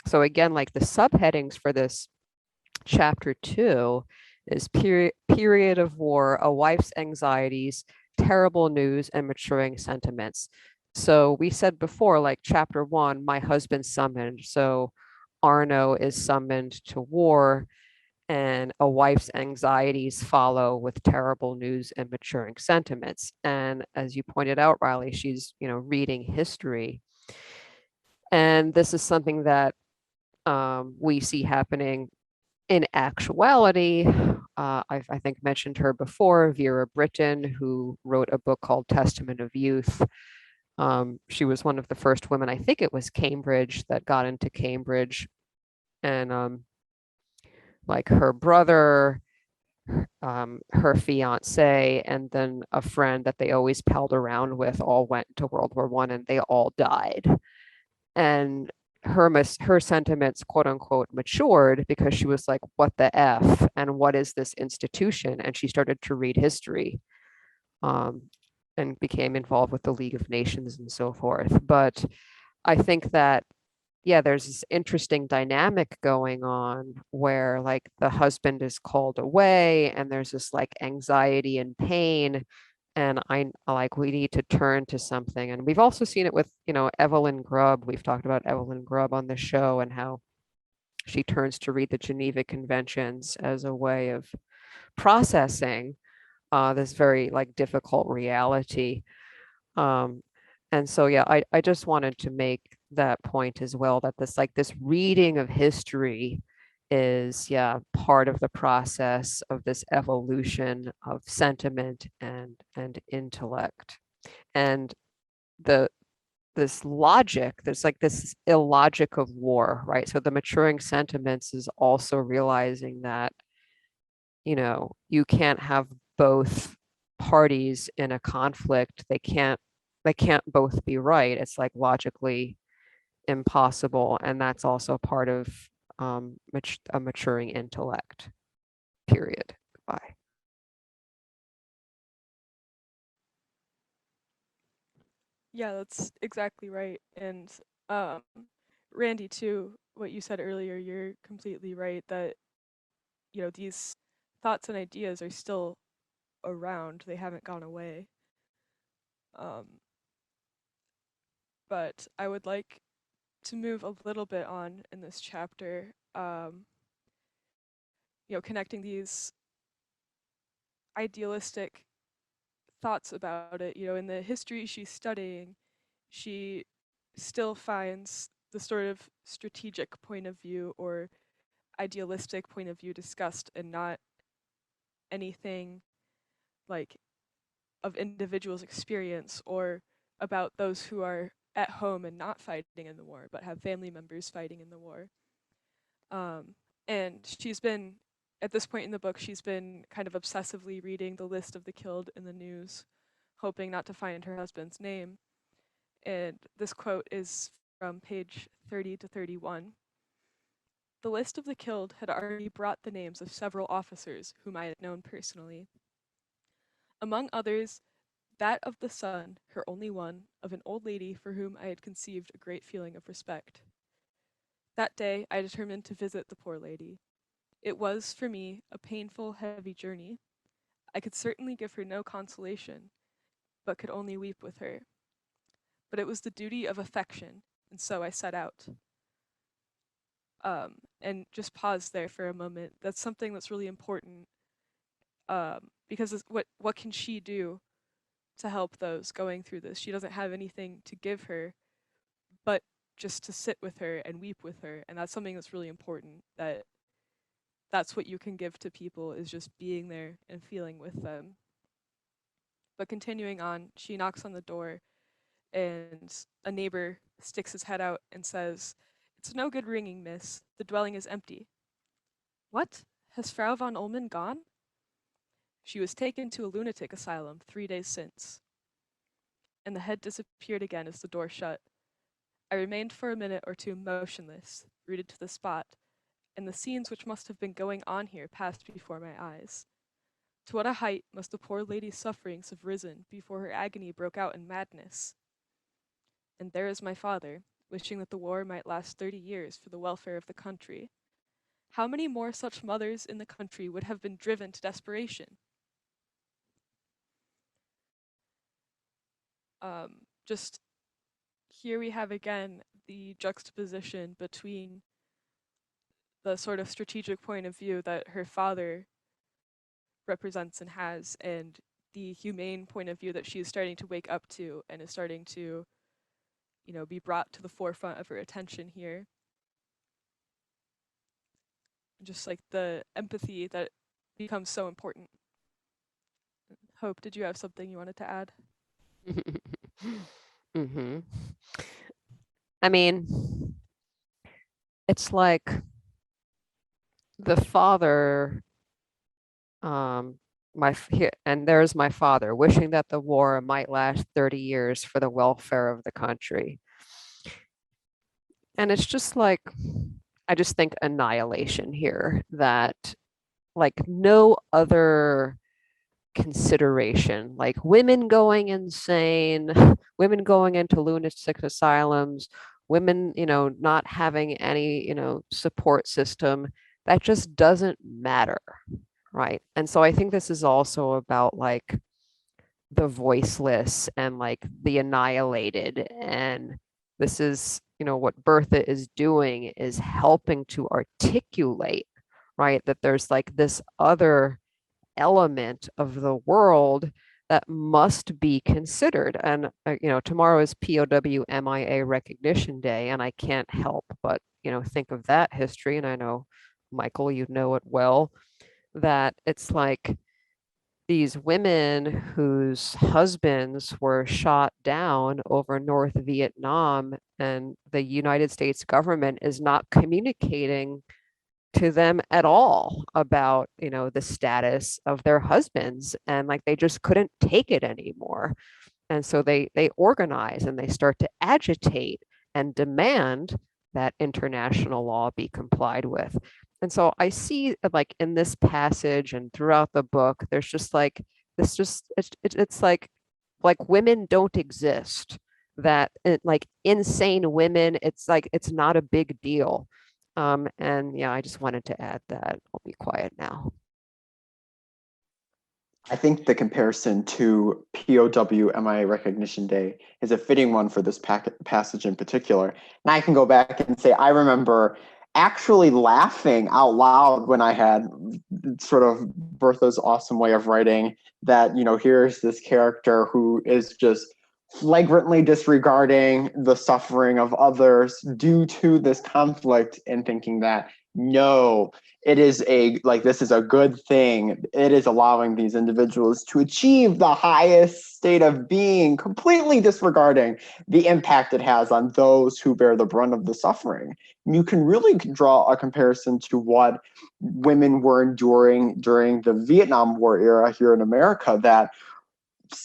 so again, like, the subheadings for this chapter 2 is period of war, a wife's anxieties, terrible news, and maturing sentiments. So we said before, like, chapter 1, my husband summoned. So Arno is summoned to war, and a wife's anxieties follow with terrible news and maturing sentiments. And as you pointed out, Riley, she's, reading history. And this is something that we see happening in actuality. I think mentioned her before, Vera Brittain, who wrote a book called Testament of Youth. She was one of the first women, I think it was Cambridge, that got into Cambridge. And like, her brother, her fiance, and then a friend that they always palled around with all went to World War I, and they all died. And her sentiments, quote unquote, matured because she was like, what the F, and what is this institution? And she started to read history, and became involved with the League of Nations and so forth. But I think that, yeah, there's this interesting dynamic going on where, like, the husband is called away and there's this, like, anxiety and pain. And I like, we need to turn to something. And we've also seen it with, Evelyn Grubb. We've talked about Evelyn Grubb on the show and how she turns to read the Geneva Conventions as a way of processing this very like difficult reality. And so, yeah, I just wanted to make that point as well, that this reading of history is, yeah, part of the process of this evolution of sentiment and intellect. And this logic, there's like this illogic of war, right? So the maturing sentiments is also realizing that, you can't have both parties in a conflict. They can't both be right. It's like logically impossible. And that's also part of a maturing intellect, period. Bye. Yeah, that's exactly right. And um, Randy, too, what you said earlier, you're completely right that, these thoughts and ideas are still around. They haven't gone away. Um, but I would like to move a little bit on in this chapter, connecting these idealistic thoughts about it. In the history she's studying, she still finds the sort of strategic point of view or idealistic point of view discussed, and not anything like of individuals' experience or about those who are at home and not fighting in the war, but have family members fighting in the war. And she's been, at this point in the book, she's been kind of obsessively reading the list of the killed in the news, hoping not to find her husband's name. And this quote is from page 30 to 31. The list of the killed had already brought the names of several officers whom I had known personally. Among others, that of the son, her only one, of an old lady for whom I had conceived a great feeling of respect. That day I determined to visit the poor lady. It was, for me, a painful, heavy journey. I could certainly give her no consolation, but could only weep with her. But it was the duty of affection, and so I set out. And just pause there for a moment. That's something that's really important, because what can she do to help those going through this? She doesn't have anything to give her, but just to sit with her and weep with her. And that's something that's really important, that's what you can give to people, is just being there and feeling with them. But continuing on, she knocks on the door, and a neighbor sticks his head out and says, "It's no good ringing, miss. The dwelling is empty." "What? Has Frau von Ullmann gone?" "She was taken to a lunatic asylum 3 days since." And the head disappeared again as the door shut. I remained for a minute or two motionless, rooted to the spot, and the scenes which must have been going on here passed before my eyes. To what a height must the poor lady's sufferings have risen before her agony broke out in madness! And there is my father, wishing that the war might last 30 years for the welfare of the country. How many more such mothers in the country would have been driven to desperation? Just here we have again the juxtaposition between the sort of strategic point of view that her father represents and has, and the humane point of view that she is starting to wake up to and is starting to, be brought to the forefront of her attention here. Just like the empathy that becomes so important. Hope, did you have something you wanted to add? Mm-hmm. I mean, it's like the father, and there's my father wishing that the war might last 30 years for the welfare of the country. And it's just like, I just think annihilation here, that like no other consideration, like women going insane, women going into lunatic asylums, women, not having any, support system, that just doesn't matter, right? And so I think this is also about like the voiceless and like the annihilated. And this is, what Bertha is doing is helping to articulate, right, that there's like this other element of the world that must be considered. And, tomorrow is POW MIA Recognition Day, and I can't help but, think of that history. And I know, Michael, you know it well, that it's like these women whose husbands were shot down over North Vietnam, and the United States government is not communicating to them at all about, the status of their husbands, and like they just couldn't take it anymore. And so they organize and they start to agitate and demand that international law be complied with. And so I see like in this passage and throughout the book, there's just like this just it's like women don't exist, that like insane women, it's like it's not a big deal. And yeah, I just wanted to add that. I'll be quiet now. I think the comparison to POW MIA Recognition Day is a fitting one for this passage in particular. And I can go back and say, I remember actually laughing out loud when I had sort of Bertha's awesome way of writing that, here's this character who is just flagrantly disregarding the suffering of others due to this conflict, and thinking that, no, it is this is a good thing. It is allowing these individuals to achieve the highest state of being, completely disregarding the impact it has on those who bear the brunt of the suffering. You can really draw a comparison to what women were enduring during the Vietnam War era here in America, that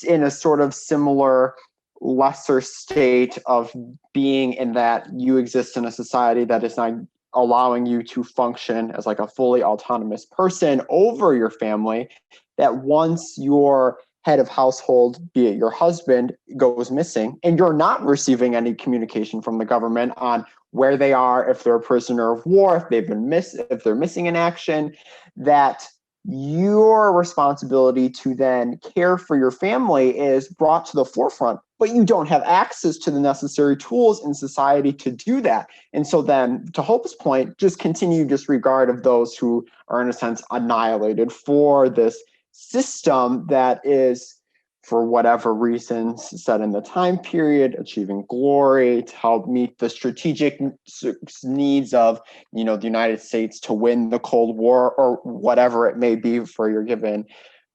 in a sort of similar lesser state of being, in that you exist in a society that is not allowing you to function as like a fully autonomous person over your family, that once your head of household, be it your husband, goes missing and you're not receiving any communication from the government on where they are, if they're a prisoner of war, if they're missing in action, that your responsibility to then care for your family is brought to the forefront, but you don't have access to the necessary tools in society to do that. And so then, to Hope's point, just continue disregard of those who are in a sense annihilated for this system that is, for whatever reasons, set in the time period, achieving glory to help meet the strategic needs of, the United States to win the Cold War, or whatever it may be for your given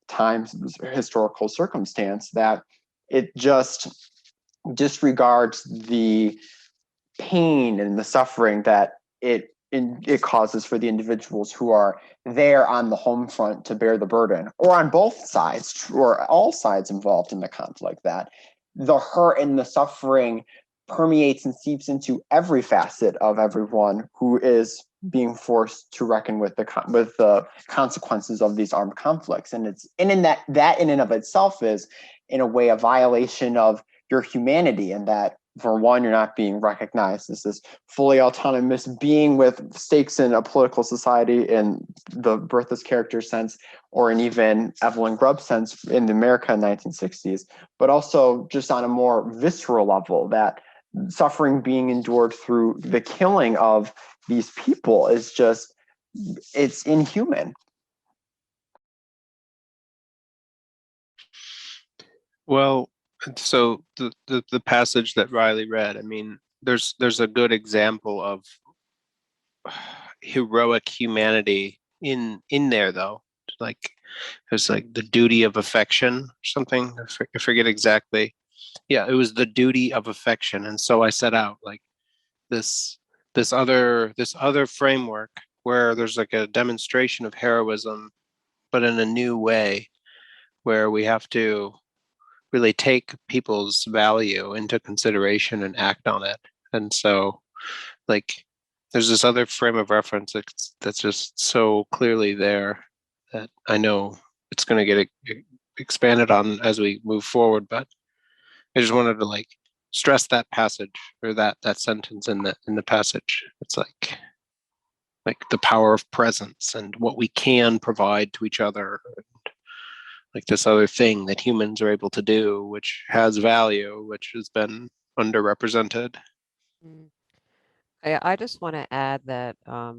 times, historical circumstance, that it just disregards the pain and the suffering that it causes for the individuals who are there on the home front to bear the burden, or on both sides, or all sides involved in the conflict, that the hurt and the suffering permeates and seeps into every facet of everyone who is being forced to reckon with the consequences of these armed conflicts. And in that in and of itself is, in a way, a violation of your humanity, and that, for one, you're not being recognized as this fully autonomous being with stakes in a political society in the Bertha's character sense, or in even Evelyn Grubb's sense in America in the 1960s, but also just on a more visceral level, that suffering being endured through the killing of these people is just, it's inhuman. Well, so the passage that Riley read, I mean, there's a good example of heroic humanity in there, though. Like, there's like the duty of affection or something. I forget exactly. Yeah, it was the duty of affection. And so I set out like this other framework where there's like a demonstration of heroism, but in a new way, where we have to really take people's value into consideration and act on it. And so, like, there's this other frame of reference that's just so clearly there that I know it's going to get expanded on as we move forward. But I just wanted to like stress that passage, or that sentence in the passage. It's like the power of presence and what we can provide to each other. like this other thing that humans are able to do, which has value, which has been underrepresented. Mm. I just want to add that I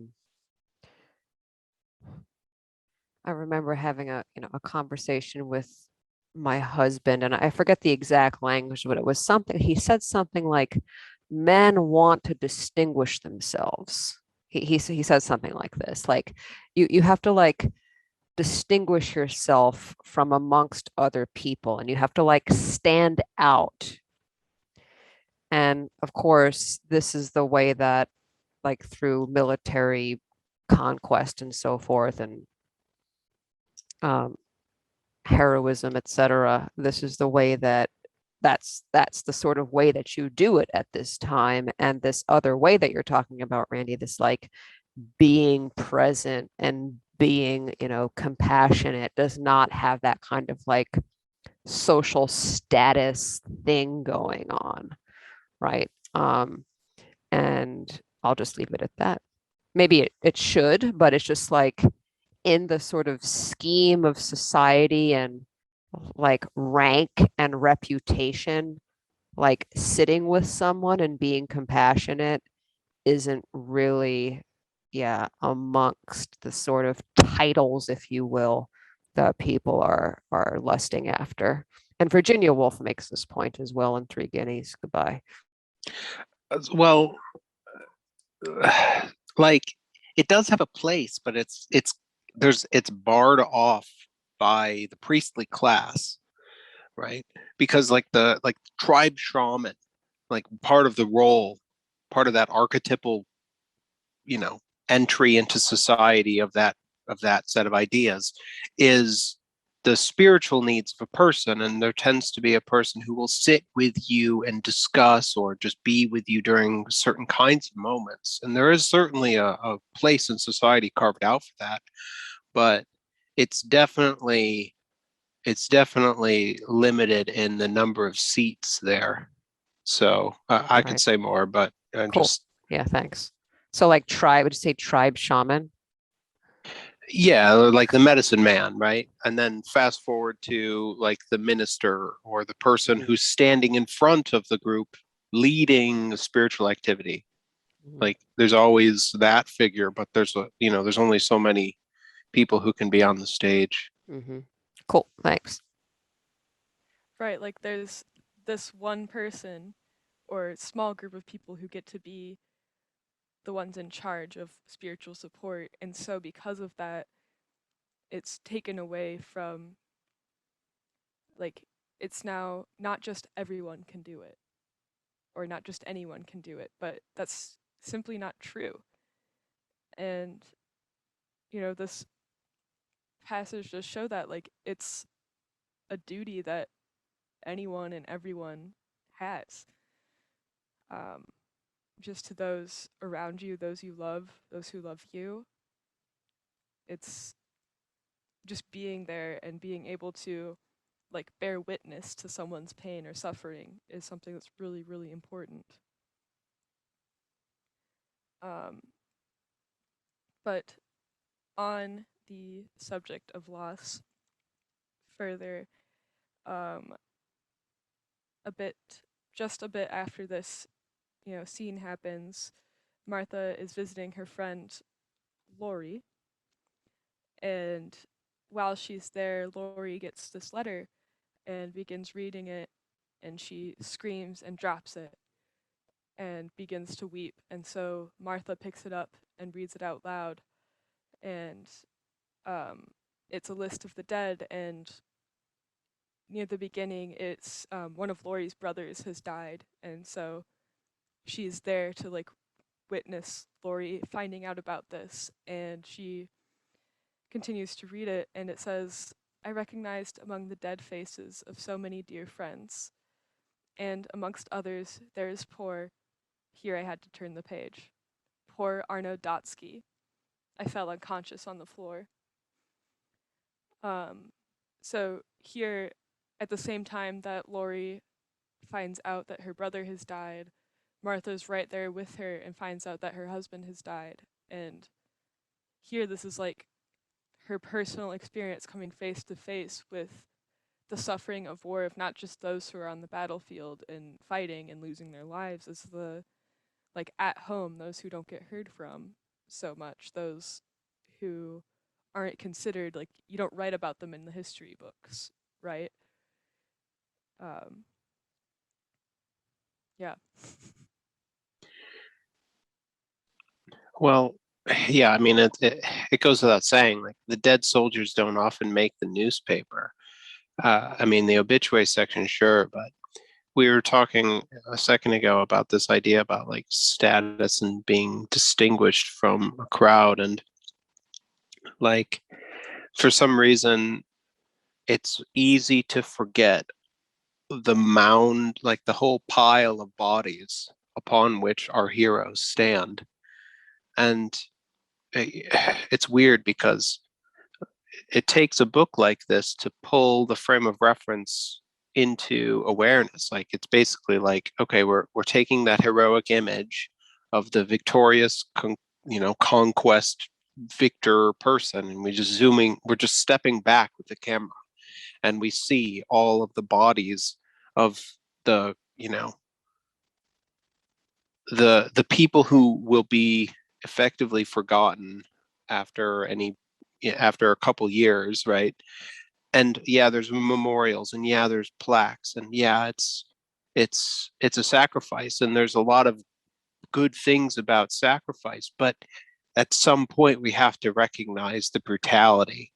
remember having a conversation with my husband, and I forget the exact language, but it was something, he said something like, men want to distinguish themselves. He said something like this, like you have to like distinguish yourself from amongst other people, and you have to like stand out. And of course, this is the way that, like, through military conquest and so forth, and um, heroism, etc., this is the way that that's the sort of way that you do it at this time. And this other way that you're talking about, Randy, this like being present and being, compassionate, does not have that kind of like social status thing going on, right? And I'll just leave it at that. Maybe it should, but it's just like, in the sort of scheme of society and like rank and reputation, like sitting with someone and being compassionate isn't really, yeah, amongst the sort of titles, if you will, that people are lusting after. And Virginia Woolf makes this point as well in Three Guineas. Goodbye. Well, like it does have a place, but it's barred off by the priestly class, right? Because like the tribe shaman, like part of the role, part of that archetypal, entry into society of that set of ideas is the spiritual needs of a person. And there tends to be a person who will sit with you and discuss or just be with you during certain kinds of moments. And there is certainly a place in society carved out for that, but it's definitely limited in the number of seats there. So I could Right. say more, but Cool. Yeah, thanks. So like tribe, would you say tribe shaman? yeah, like the medicine man, right? And then fast forward to like the minister or the person who's standing in front of the group leading the spiritual activity. Like there's always that figure, but there's only so many people who can be on the stage. Mm-hmm. Cool, thanks. Right, like there's this one person or small group of people who get to be the ones in charge of spiritual support. And so because of that, it's taken away from, like, it's now not just everyone can do it, or not just anyone can do it, but that's simply not true. And, this passage just show that, like, it's a duty that anyone and everyone has. Just to those around you, those you love, those who love you. It's just being there and being able to like bear witness to someone's pain or suffering is something that's really, really important. But on the subject of loss, further, just a bit after this, scene happens, Martha is visiting her friend Lori, and while she's there, Lori gets this letter and begins reading it, and she screams and drops it and begins to weep. And so Martha picks it up and reads it out loud, and it's a list of the dead, and near the beginning it's one of Lori's brothers has died, and so she's there to like witness Lori finding out about this, and she continues to read it, and it says, "I recognized among the dead faces of so many dear friends, and amongst others there is poor," here I had to turn the page, "poor Arno Dotsky." I fell unconscious on the floor. So here, at the same time that Lori finds out that her brother has died, Martha's right there with her and finds out that her husband has died. And here, this is like her personal experience coming face to face with the suffering of war, of not just those who are on the battlefield and fighting and losing their lives, as the, like, at home, those who don't get heard from so much, those who aren't considered, like, you don't write about them in the history books, right? Yeah. Well, yeah, I mean, it goes without saying, like, the dead soldiers don't often make the newspaper. I mean, the obituary section, sure, but we were talking a second ago about this idea about like status and being distinguished from a crowd. And like, for some reason, it's easy to forget the mound, like the whole pile of bodies upon which our heroes stand. And it's weird because it takes a book like this to pull the frame of reference into awareness. Like, it's basically like, okay, we're taking that heroic image of the victorious conquest victor person, and we're just stepping back with the camera, and we see all of the bodies of the the people who will be effectively forgotten after after a couple years, right? And yeah, there's memorials, and yeah, there's plaques, and yeah, it's a sacrifice, and there's a lot of good things about sacrifice, but at some point we have to recognize the brutality.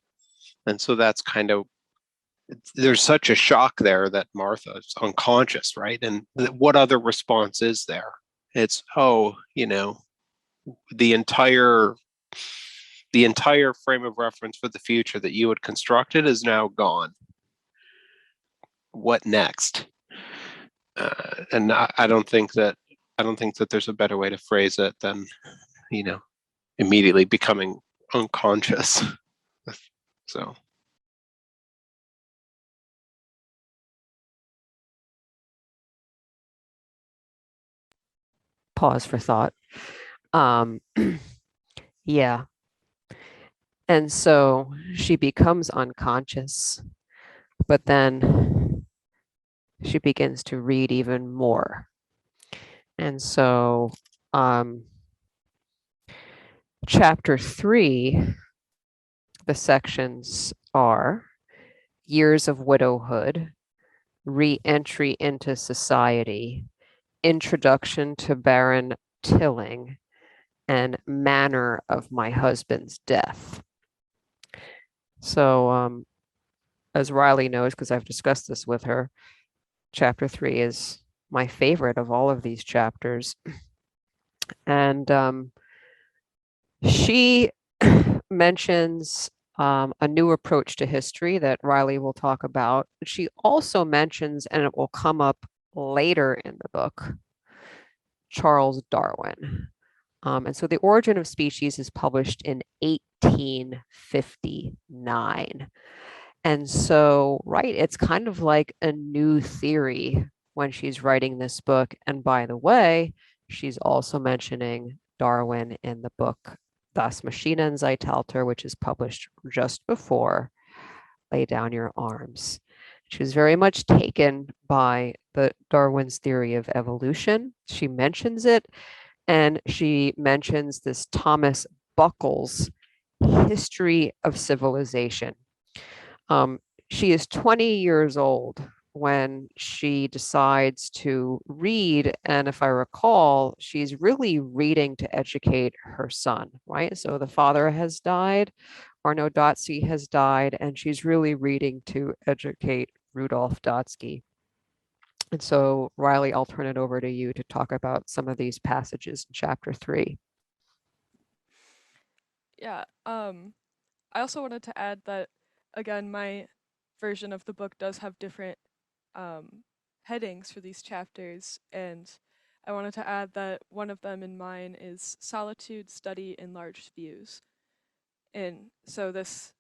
And so that's kind of, there's such a shock there that Martha is unconscious, right? And what other response is there? It's, oh, the entire frame of reference for the future that you had constructed is now gone. What next? And I don't think that there's a better way to phrase it than immediately becoming unconscious. So Pause for thought. Yeah. And so she becomes unconscious, but then she begins to read even more. And so chapter 3, the sections are years of widowhood, re-entry into society, introduction to Baron Tilling, and manner of my husband's death. So as Riley knows, because I've discussed this with her, chapter 3 is my favorite of all of these chapters. And she mentions a new approach to history that Riley will talk about. She also mentions, and it will come up later in the book, Charles Darwin. And so The Origin of Species is published in 1859. And so, right, it's kind of like a new theory when she's writing this book. And by the way, she's also mentioning Darwin in the book Das Maschinen Zeitalter, which is published just before Lay Down Your Arms. She was very much taken by Darwin's theory of evolution. She mentions it, and she mentions this Thomas Buckles' History of Civilization. She is 20 years old when she decides to read. And if I recall, she's really reading to educate her son, right? So the father has died, Arno Dotsky has died, and she's really reading to educate Rudolf Dotsky. And so, Riley, I'll turn it over to you to talk about some of these passages in chapter 3. Yeah. I also wanted to add that, again, my version of the book does have different headings for these chapters, and I wanted to add that one of them in mine is Solitude, Study, and Large Views. And so this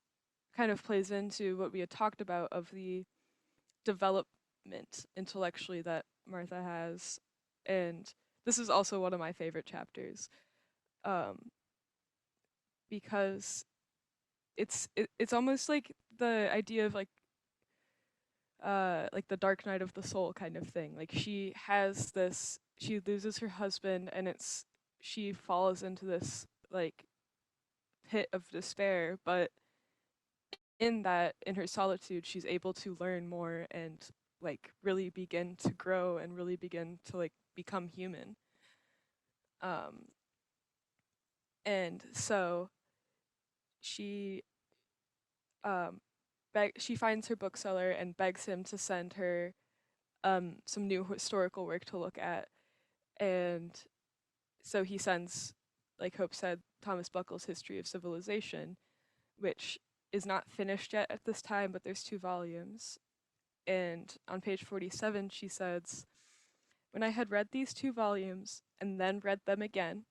kind of plays into what we had talked about of the development intellectually that Martha has. And this is also one of my favorite chapters, because it's almost like the idea of like the Dark Night of the Soul kind of thing. Like she loses her husband, and she falls into this like pit of despair, but in her solitude, she's able to learn more and like really begin to grow and really begin to like become human. And so she she finds her bookseller and begs him to send her some new historical work to look at. And so he sends, like Hope said, Thomas Buckle's History of Civilization, which is not finished yet at this time, but there's 2 volumes. And on page 47, she says, "When I had read these 2 volumes and then read them again,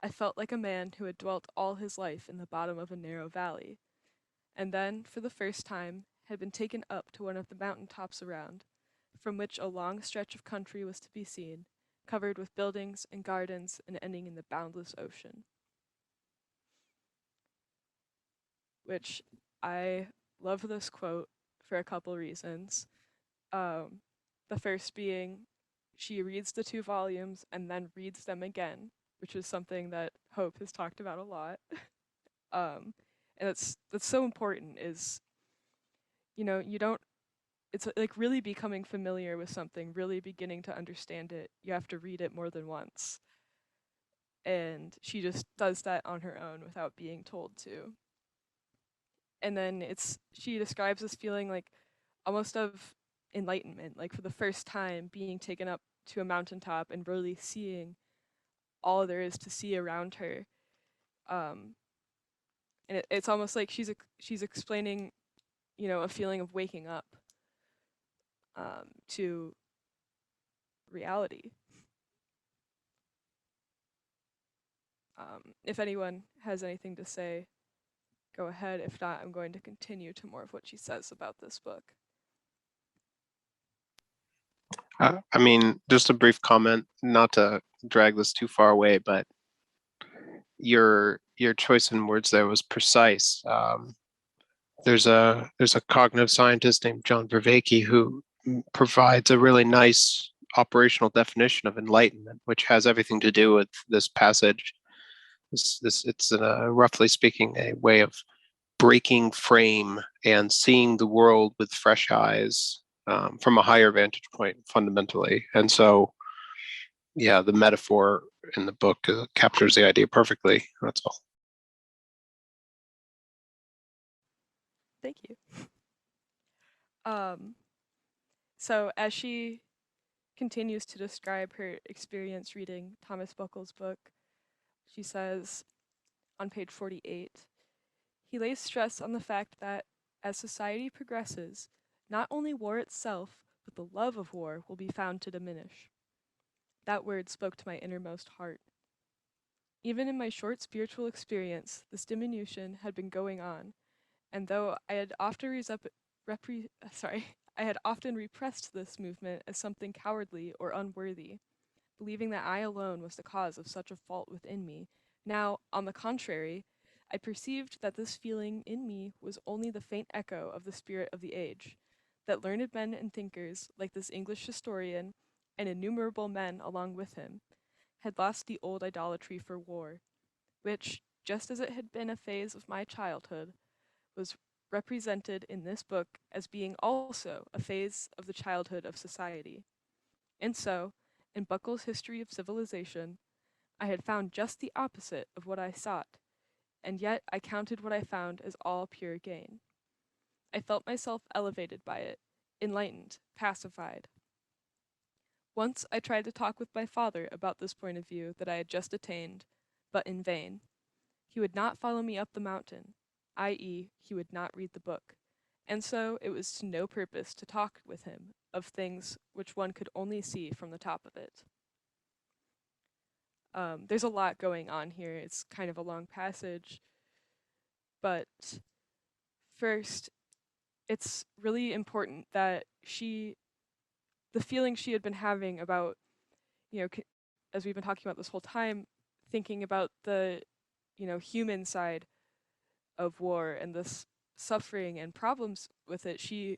I felt like a man who had dwelt all his life in the bottom of a narrow valley, and then, for the first time, had been taken up to one of the mountain tops around, from which a long stretch of country was to be seen, covered with buildings and gardens and ending in the boundless ocean." Which I love this quote for a couple reasons. The first being she reads the 2 volumes and then reads them again, which is something that Hope has talked about a lot. And that's so important is, you don't, it's like really becoming familiar with something, really beginning to understand it. You have to read it more than once. And she just does that on her own without being told to. And then she describes this feeling like almost of enlightenment, like for the first time being taken up to a mountaintop and really seeing all there is to see around her. And it's almost like she's explaining, a feeling of waking up to reality. If anyone has anything to say, go ahead. If not, I'm going to continue to more of what she says about this book. I mean, just a brief comment, not to drag this too far away, but your choice in words there was precise. There's a cognitive scientist named John Vervaeke who provides a really nice operational definition of enlightenment, which has everything to do with this passage. It's roughly speaking a way of breaking frame and seeing the world with fresh eyes, from a higher vantage point, fundamentally. And so, yeah, the metaphor in the book captures the idea perfectly. That's all. Thank you. So as she continues to describe her experience reading Thomas Buckle's book, she says on page 48, he lays stress on the fact that as society progresses, not only war itself, but the love of war will be found to diminish. That word spoke to my innermost heart. Even in my short spiritual experience, this diminution had been going on, and though I had often repressed this movement as something cowardly or unworthy, believing that I alone was the cause of such a fault within me, now, on the contrary, I perceived that this feeling in me was only the faint echo of the spirit of the age, that learned men and thinkers, like this English historian, and innumerable men along with him, had lost the old idolatry for war, which, just as it had been a phase of my childhood, was represented in this book as being also a phase of the childhood of society. And so, in Buckle's History of Civilization, I had found just the opposite of what I sought, and yet I counted what I found as all pure gain. I felt myself elevated by it, enlightened, pacified. Once I tried to talk with my father about this point of view that I had just attained, but in vain. He would not follow me up the mountain, i.e., he would not read the book, and so it was to no purpose to talk with him of things which one could only see from the top of it. There's a lot going on here. It's kind of a long passage, but first, it's really important that the feeling she had been having about, as we've been talking about this whole time, thinking about the, human side of war and this suffering and problems with it, she,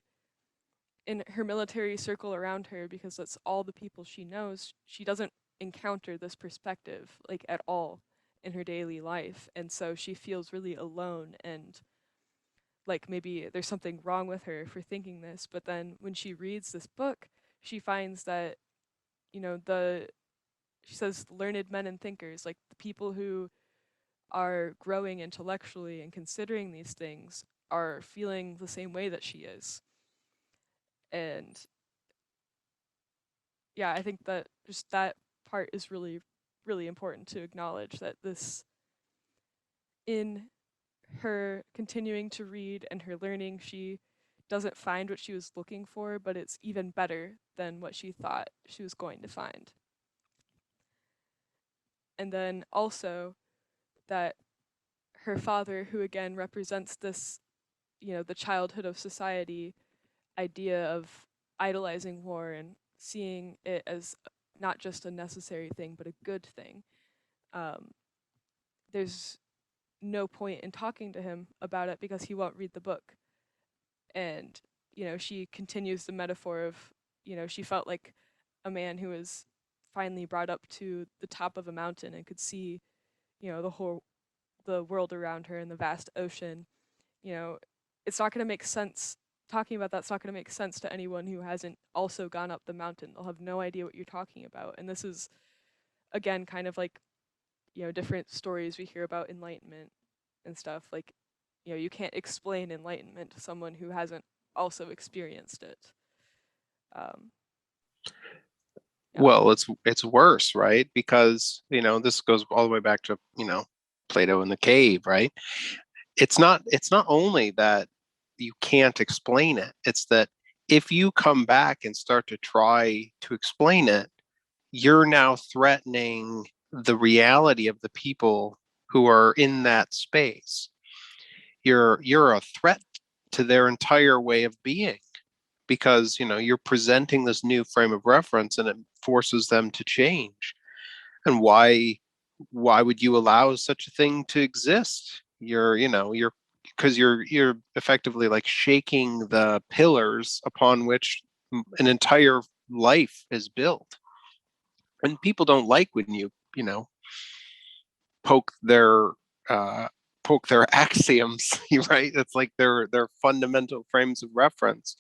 in her military circle around her, because that's all the people she knows, she doesn't encounter this perspective like at all in her daily life. And so she feels really alone and like maybe there's something wrong with her for thinking this. But then when she reads this book, she finds that, you know, she says learned men and thinkers, like the people who are growing intellectually and considering these things are feeling the same way that she is. And yeah, I think that just that part is really, really important to acknowledge, that this, in her continuing to read and her learning, she doesn't find what she was looking for, but it's even better than what she thought she was going to find. And then also that her father, who again represents this, you know, the childhood of society idea of idolizing war and seeing it as not just a necessary thing, but a good thing. There's no point in talking to him about it because he won't read the book. And, you know, she continues the metaphor of, you know, she felt like a man who was finally brought up to the top of a mountain and could see, you know, the world around her and the vast ocean. You know, it's not going to make sense. Talking about that's not going to make sense to anyone who hasn't also gone up the mountain. They'll have no idea what you're talking about. And this is, again, kind of like, you know, different stories we hear about enlightenment and stuff. Like, you know, you can't explain enlightenment to someone who hasn't also experienced it. Yeah. Well, it's worse, right? Because, you know, this goes all the way back to, you know, Plato in the cave, right? It's not only that you can't explain it, it's that if you come back and start to try to explain it, you're now threatening the reality of the people who are in that space. You're a threat to their entire way of being, because, you know, you're presenting this new frame of reference and it forces them to change. And why would you allow such a thing to exist? You're because you're effectively like shaking the pillars upon which an entire life is built. And people don't like when you know, poke their uh poke their axioms, right? It's like their fundamental frames of reference.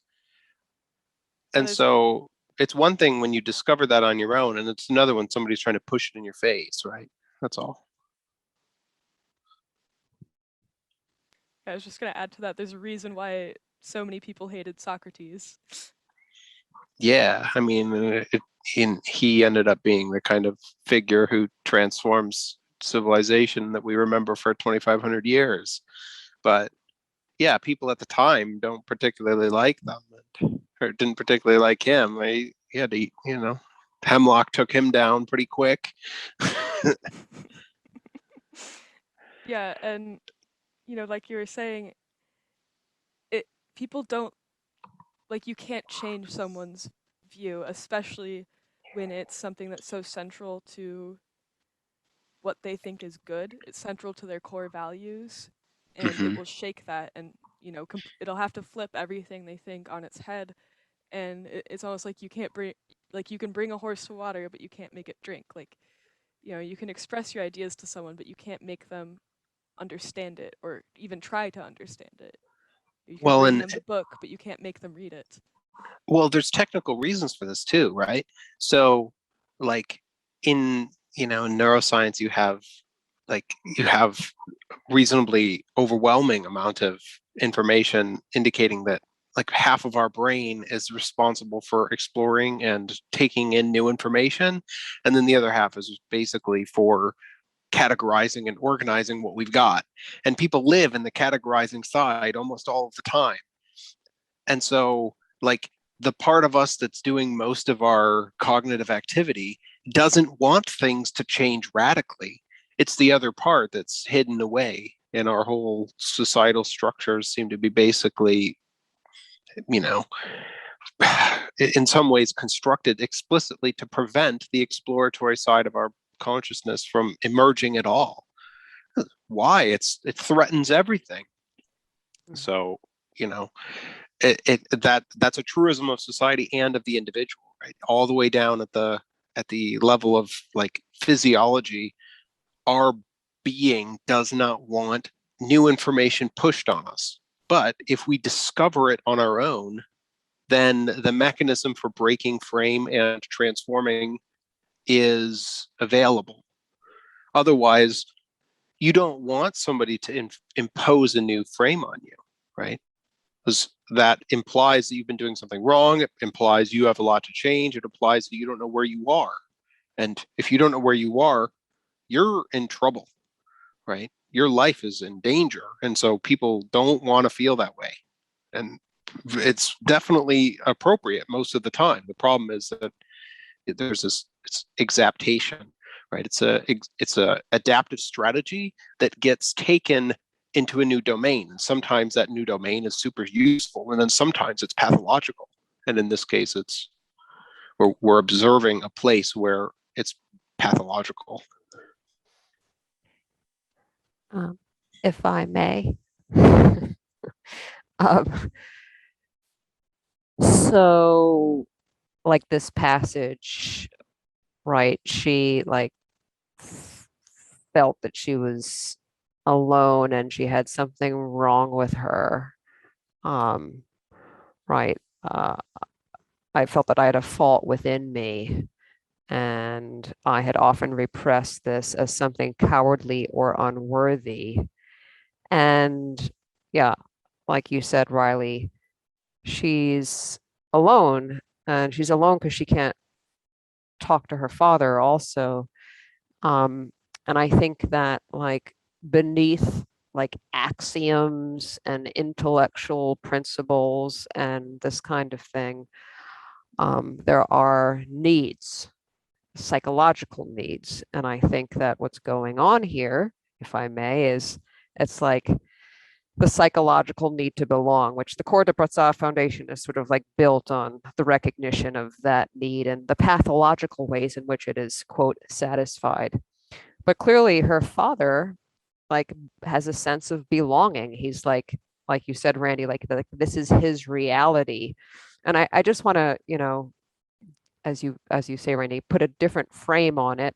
Yeah, And so it's one thing when you discover that on your own, and it's another when somebody's trying to push it in your face, right? That's all. I was just going to add to that. There's a reason why so many people hated Socrates. Yeah, I mean, he ended up being the kind of figure who transforms civilization that we remember for 2,500 years. But yeah, people at the time don't particularly like them, or didn't particularly like him. He had to, you know, Hemlock took him down pretty quick. Yeah, and you know, like you were saying, it people don't, like, you can't change someone's view, especially when it's something that's so central to what they think is good. It's central to their core values, and it Mhm. will shake that, and you know, it'll have to flip everything they think on its head. And it's almost like you can't bring, like, you can bring a horse to water, but you can't make it drink. Like, you know, you can express your ideas to someone, but you can't make them understand it or even try to understand it. You can Well, bring and them the book, but you can't make them read it. well, there's technical reasons for this too, right? So, like in, you know, in neuroscience, you have reasonably overwhelming amount of information indicating that like half of our brain is responsible for exploring and taking in new information, and then the other half is basically for categorizing and organizing what we've got. And people live in the categorizing side almost all of the time. And so, like, the part of us that's doing most of our cognitive activity doesn't want things to change radically. It's the other part that's hidden away. And our whole societal structures seem to be basically, you know, in some ways constructed explicitly to prevent the exploratory side of our consciousness from emerging at all. Why? It threatens everything. So, that's a truism of society and of the individual, right? All the way down at the level of like physiology, our being does not want new information pushed on us. But if we discover it on our own, then the mechanism for breaking frame and transforming is available. Otherwise, you don't want somebody to impose a new frame on you, right? Because that implies that you've been doing something wrong. It implies you have a lot to change. It implies that you don't know where you are. And if you don't know where you are, you're in trouble, right? Your life is in danger. And so people don't want to feel that way. And it's definitely appropriate most of the time. The problem is that there's this exaptation, right? It's a adaptive strategy that gets taken into a new domain. And sometimes that new domain is super useful, and then sometimes it's pathological. And in this case, we're observing a place where it's pathological. If I may. So like this passage, right? She like felt that she was alone and she had something wrong with her. Right. I felt that I had a fault within me, and I had often repressed this as something cowardly or unworthy. And yeah, like you said, Riley, she's alone, and she's alone because she can't talk to her father also. And I think that like beneath like axioms and intellectual principles and this kind of thing, there are needs, psychological needs. And I think that what's going on here, if I may, is it's like the psychological need to belong, which the Corps de Berthas Foundation is sort of like built on the recognition of that need and the pathological ways in which it is, quote, satisfied. But clearly her father like has a sense of belonging. He's like you said, Randy, like this is his reality. And I just want to, as you say, Randy, put a different frame on it.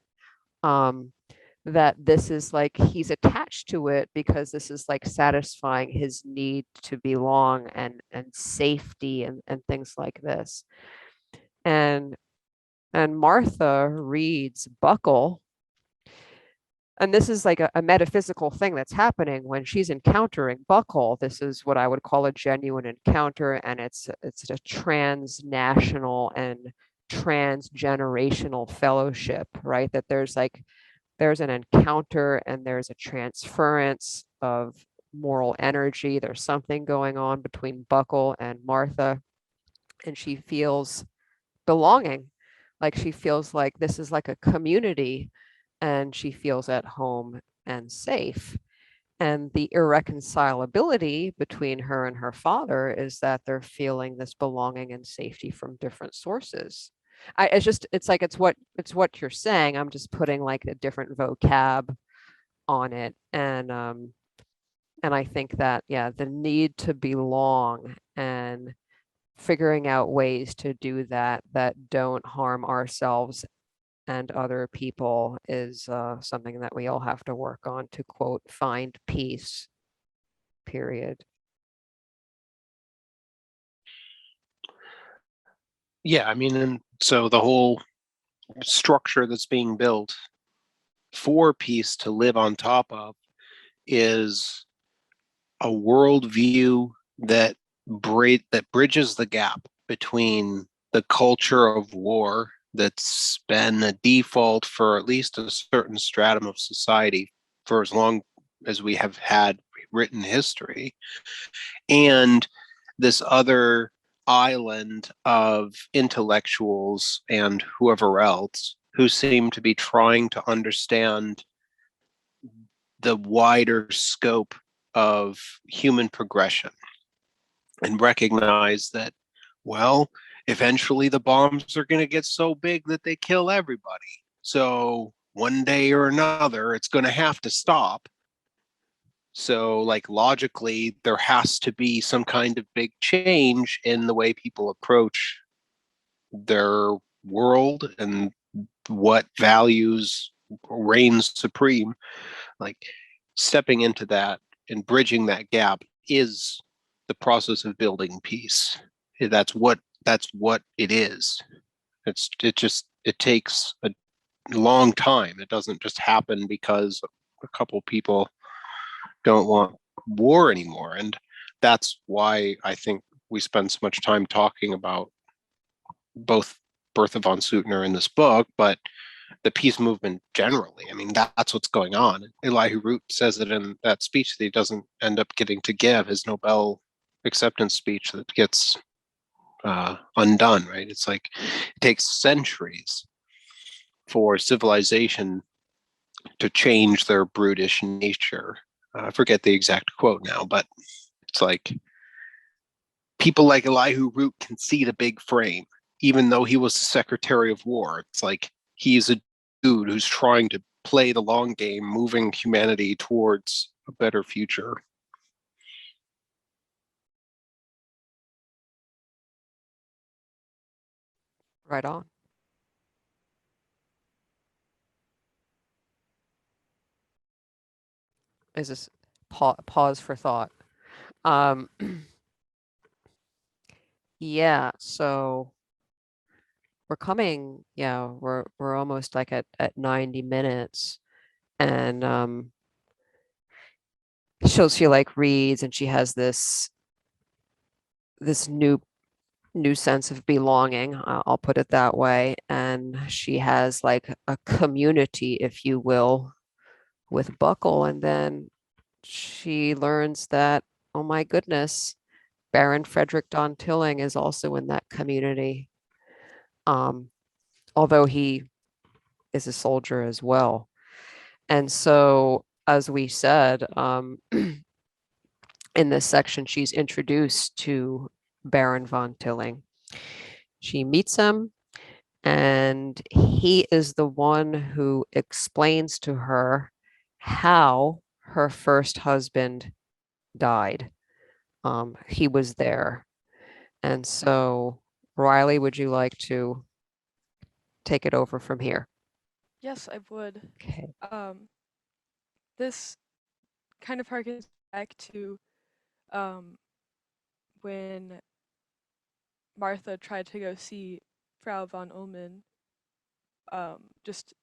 That this is like he's attached to it because this is like satisfying his need to belong and safety and things like this. And Martha reads Buckle, and this is like a metaphysical thing that's happening when she's encountering Buckle. This is what I would call a genuine encounter, and it's a transnational and transgenerational fellowship, right? That there's an encounter and there's a transference of moral energy. There's something going on between Buckle and Martha, and she feels belonging. Like she feels like this is like a community, and she feels at home and safe. And the irreconcilability between her and her father is that they're feeling this belonging and safety from different sources. It's what you're saying. I'm just putting like a different vocab on it. And I think that, yeah, the need to belong and figuring out ways to do that don't harm ourselves and other people is something that we all have to work on to, quote, find peace, period. Yeah, I mean, and so the whole structure that's being built for peace to live on top of is a worldview that bridges the gap between the culture of war that's been a default for at least a certain stratum of society for as long as we have had written history, and this other island of intellectuals and whoever else who seem to be trying to understand the wider scope of human progression and recognize that, well, eventually the bombs are going to get so big that they kill everybody. So one day or another, it's going to have to stop. So, like, logically, there has to be some kind of big change in the way people approach their world and what values reigns supreme. Like, stepping into that and bridging that gap is the process of building peace. That's what it is. It takes a long time. It doesn't just happen because a couple people don't want war anymore. And that's why I think we spend so much time talking about both Bertha von Suttner in this book, but the peace movement generally. I mean, that's what's going on. Elihu Root says it in that speech that he doesn't end up getting to give, his Nobel acceptance speech that gets undone, right? It's like it takes centuries for civilization to change their brutish nature. I forget the exact quote now, but it's like people like Elihu Root can see the big frame, even though he was the Secretary of War. It's like he's a dude who's trying to play the long game, moving humanity towards a better future. Right on. Is this pause for thought? Yeah, so we're coming, yeah, we're almost like at 90 minutes, and she like reads, and she has this new sense of belonging, I'll put it that way, and she has like a community, if you will, with Buckle, and then she learns that, oh my goodness, Baron Frederick Don Tilling is also in that community, although he is a soldier as well. And so, as we said, in this section, she's introduced to Baron von Tilling. She meets him, and he is the one who explains to her how her first husband died. He was there. And so, Riley, would you like to take it over from here? Yes, I would. Okay. This kind of harkens back to when Martha tried to go see Frau von Ullmann, just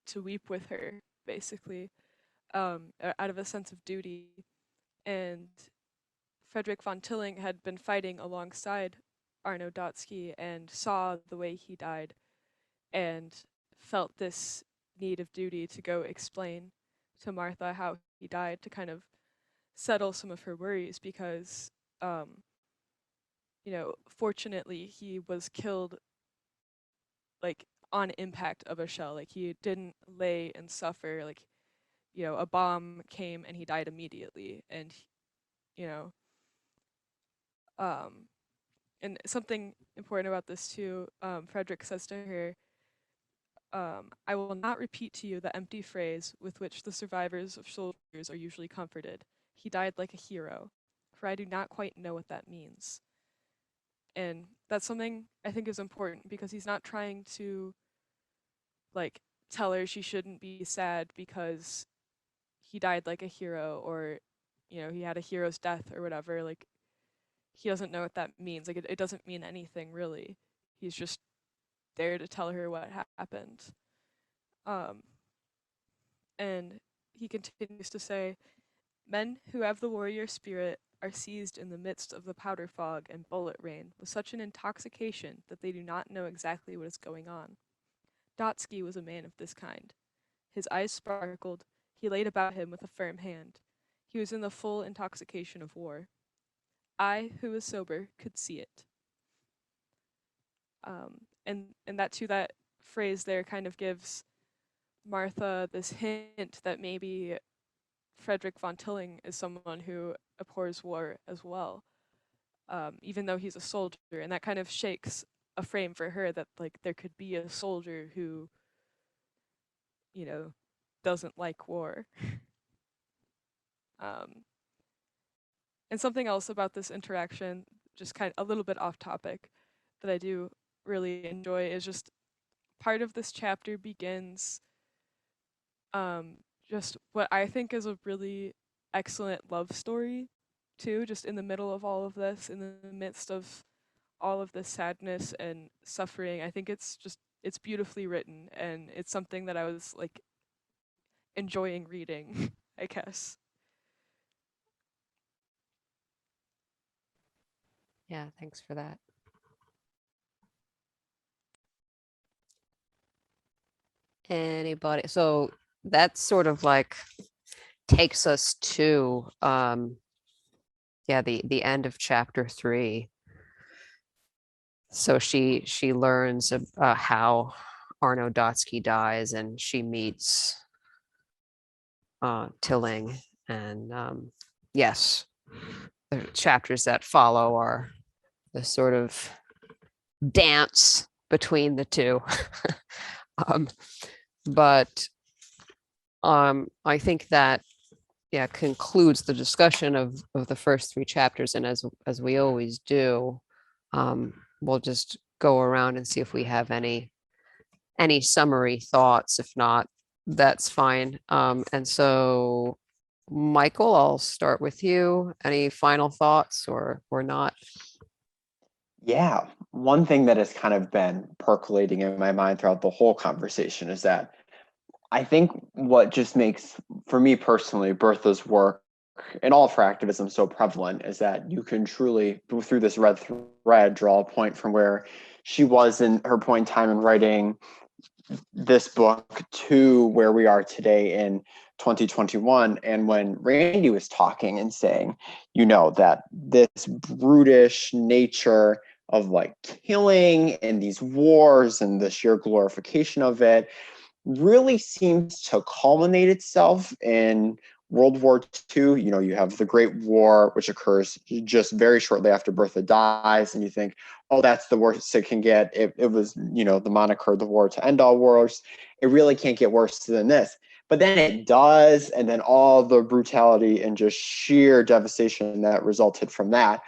to weep with her, basically, out of a sense of duty. And Frederick von Tilling had been fighting alongside Arno Dotsky and saw the way he died and felt this need of duty to go explain to Martha how he died, to kind of settle some of her worries, because fortunately he was killed like on impact of a shell. Like, he didn't lay and suffer. Like, a bomb came and he died immediately. And you know and something important about this too, Frederick says to her, I will not repeat to you the empty phrase with which the survivors of soldiers are usually comforted. He died like a hero, for I do not quite know what that means. And that's something I think is important, because he's not trying to like tell her she shouldn't be sad because he died like a hero, or he had a hero's death or whatever. Like, he doesn't know what that means. Like, it doesn't mean anything really. He's just there to tell her what happened. And he continues to say, men who have the warrior spirit are seized in the midst of the powder fog and bullet rain with such an intoxication that they do not know exactly what is going on. Dotsky was a man of this kind. His eyes sparkled. He laid about him with a firm hand. He was in the full intoxication of war. I, who was sober, could see it. And that phrase there kind of gives Martha this hint that maybe Frederick von Tilling is someone who abhors war as well, even though he's a soldier, and that kind of shakes a frame for her that like there could be a soldier who, doesn't like war. And something else about this interaction, just kind of a little bit off topic, that I do really enjoy is just part of this chapter begins just what I think is a really excellent love story too, just in the middle of all of this, in the midst of all of this sadness and suffering. I think it's beautifully written, and it's something that I was like enjoying reading, I guess. Yeah, thanks for that. Anybody? So that sort of like takes us to the end of chapter 3. So she learns how Arno Dotsky dies, and she meets Tilling, and yes, the chapters that follow are the sort of dance between the two. But I think that concludes the discussion of the first 3 chapters, and as we always do, we'll just go around and see if we have any summary thoughts. If not, that's fine. And so, Michael, I'll start with you. Any final thoughts or not? Yeah, one thing that has kind of been percolating in my mind throughout the whole conversation is that I think what just makes, for me personally, Bertha's work and all of her activism so prevalent is that you can truly, through this red thread, draw a point from where she was in her point in time in writing this book to where we are today in 2021. And when Randy was talking and saying, that this brutish nature of like killing and these wars and the sheer glorification of it really seems to culminate itself in World War II. You have the Great War, which occurs just very shortly after Bertha dies, and you think, oh, that's the worst it can get. It was, the moniker, the war to end all wars. It really can't get worse than this. But then it does, and then all the brutality and just sheer devastation that resulted from that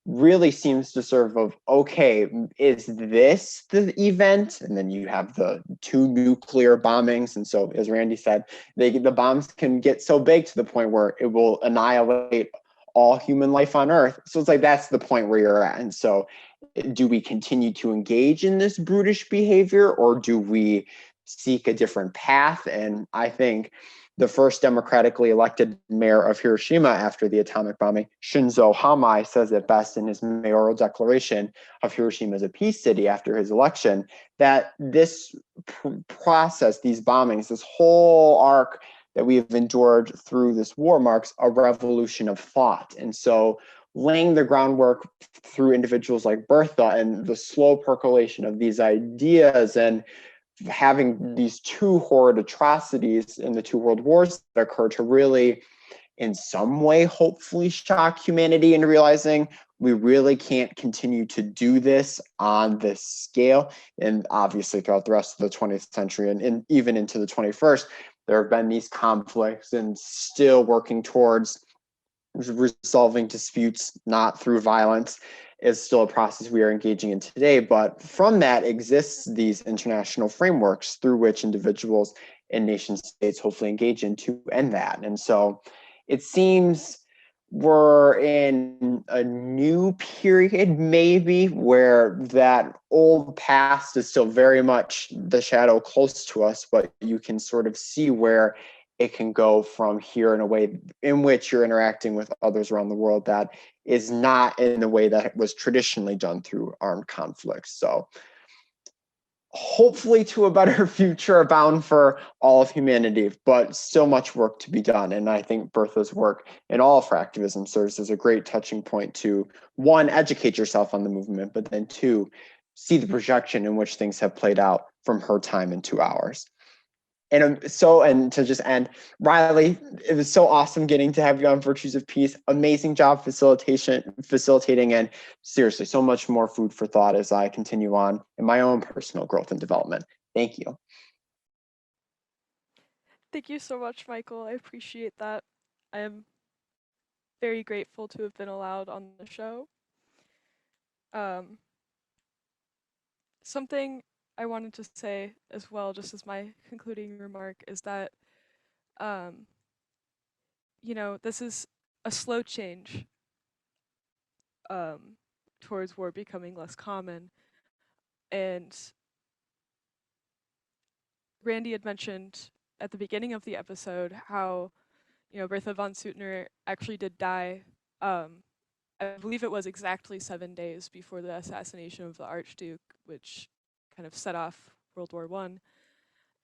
really seems to serve of, okay, is this the event? And then you have the 2 nuclear bombings. And so, as Randy said, the bombs can get so big to the point where it will annihilate all human life on Earth. So it's like, that's the point where you're at. And so do we continue to engage in this brutish behavior, or do we seek a different path? And I think the first democratically elected mayor of Hiroshima after the atomic bombing, Shinzo Hamai, says it best in his mayoral declaration of Hiroshima as a peace city after his election, that this process, these bombings, this whole arc that we have endured through this war marks a revolution of thought. And so laying the groundwork through individuals like Bertha and the slow percolation of these ideas, and having these 2 horrid atrocities in the 2 world wars that occur to really, in some way, hopefully shock humanity into realizing we really can't continue to do this on this scale. And obviously throughout the rest of the 20th century and even into the 21st, there have been these conflicts, and still working towards resolving disputes not through violence is still a process we are engaging in today. But from that exists these international frameworks through which individuals and nation states hopefully engage in to end that. And so it seems we're in a new period, maybe, where that old past is still very much the shadow close to us, but you can sort of see where it can go from here in a way in which you're interacting with others around the world that is not in the way that it was traditionally done through armed conflicts. So hopefully to a better future bound for all of humanity, but still much work to be done. And I think Bertha's work in all of her activism serves as a great touching point to, 1, educate yourself on the movement, but then 2, see the projection in which things have played out from her time into ours. And to just end, Riley, it was so awesome getting to have you on Virtues of Peace. Amazing job facilitating, and seriously, so much more food for thought as I continue on in my own personal growth and development. Thank you. Thank you so much, Michael. I appreciate that. I'm very grateful to have been allowed on the show. Something I wanted to say as well, just as my concluding remark, is that, this is a slow change towards war becoming less common. And Randy had mentioned at the beginning of the episode how, Bertha von Suttner actually did die. I believe it was exactly 7 days before the assassination of the Archduke, which kind of set off World War I.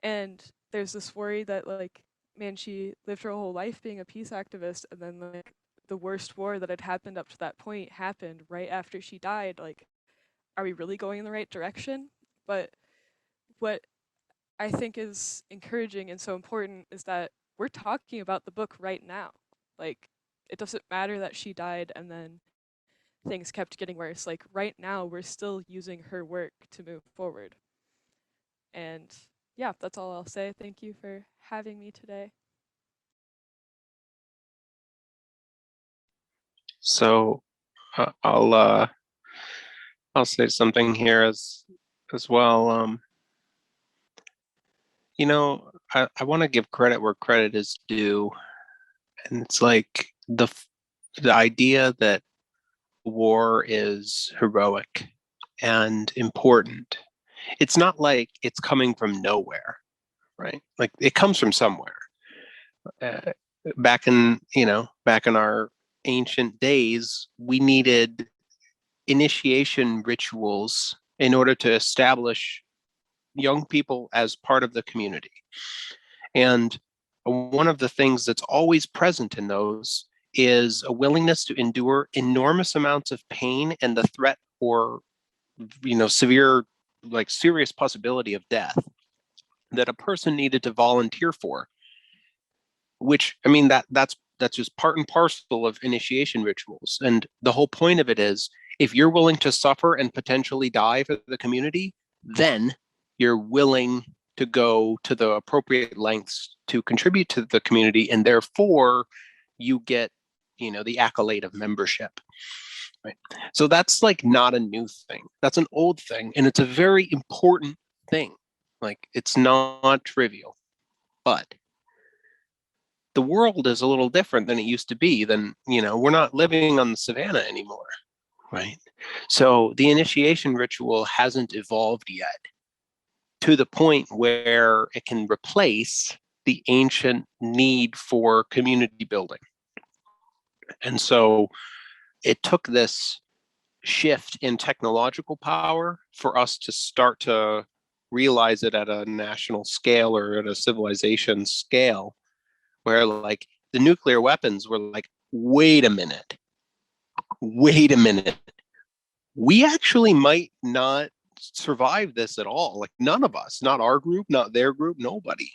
And there's this worry that, like, man, she lived her whole life being a peace activist, and then, like, the worst war that had happened up to that point happened right after she died. Like, are we really going in the right direction? But what I think is encouraging and so important is that we're talking about the book right now. Like, it doesn't matter that she died and then things kept getting worse. Like, right now, we're still using her work to move forward. And yeah, that's all I'll say. Thank you for having me today. So I'll say something here as well. I want to give credit where credit is due, and it's like the idea that war is heroic and important. It's not like it's coming from nowhere, right? Like, it comes from somewhere. Back in our ancient days, we needed initiation rituals in order to establish young people as part of the community. And one of the things that's always present in those is a willingness to endure enormous amounts of pain and the threat or, severe, like, serious possibility of death that a person needed to volunteer for, which, I mean, that's just part and parcel of initiation rituals. And the whole point of it is, if you're willing to suffer and potentially die for the community, then you're willing to go to the appropriate lengths to contribute to the community, and therefore you get, the accolade of membership. Right. So that's, like, not a new thing. That's an old thing, and it's a very important thing. Like, it's not trivial. But the world is a little different than it used to be. We're not living on the savannah anymore, right? So the initiation ritual hasn't evolved yet to the point where it can replace the ancient need for community building. And so it took this shift in technological power for us to start to realize it at a national scale or at a civilization scale, where, like, the nuclear weapons were like, wait a minute, we actually might not survive this at all. Like, none of us, not our group, not their group, nobody.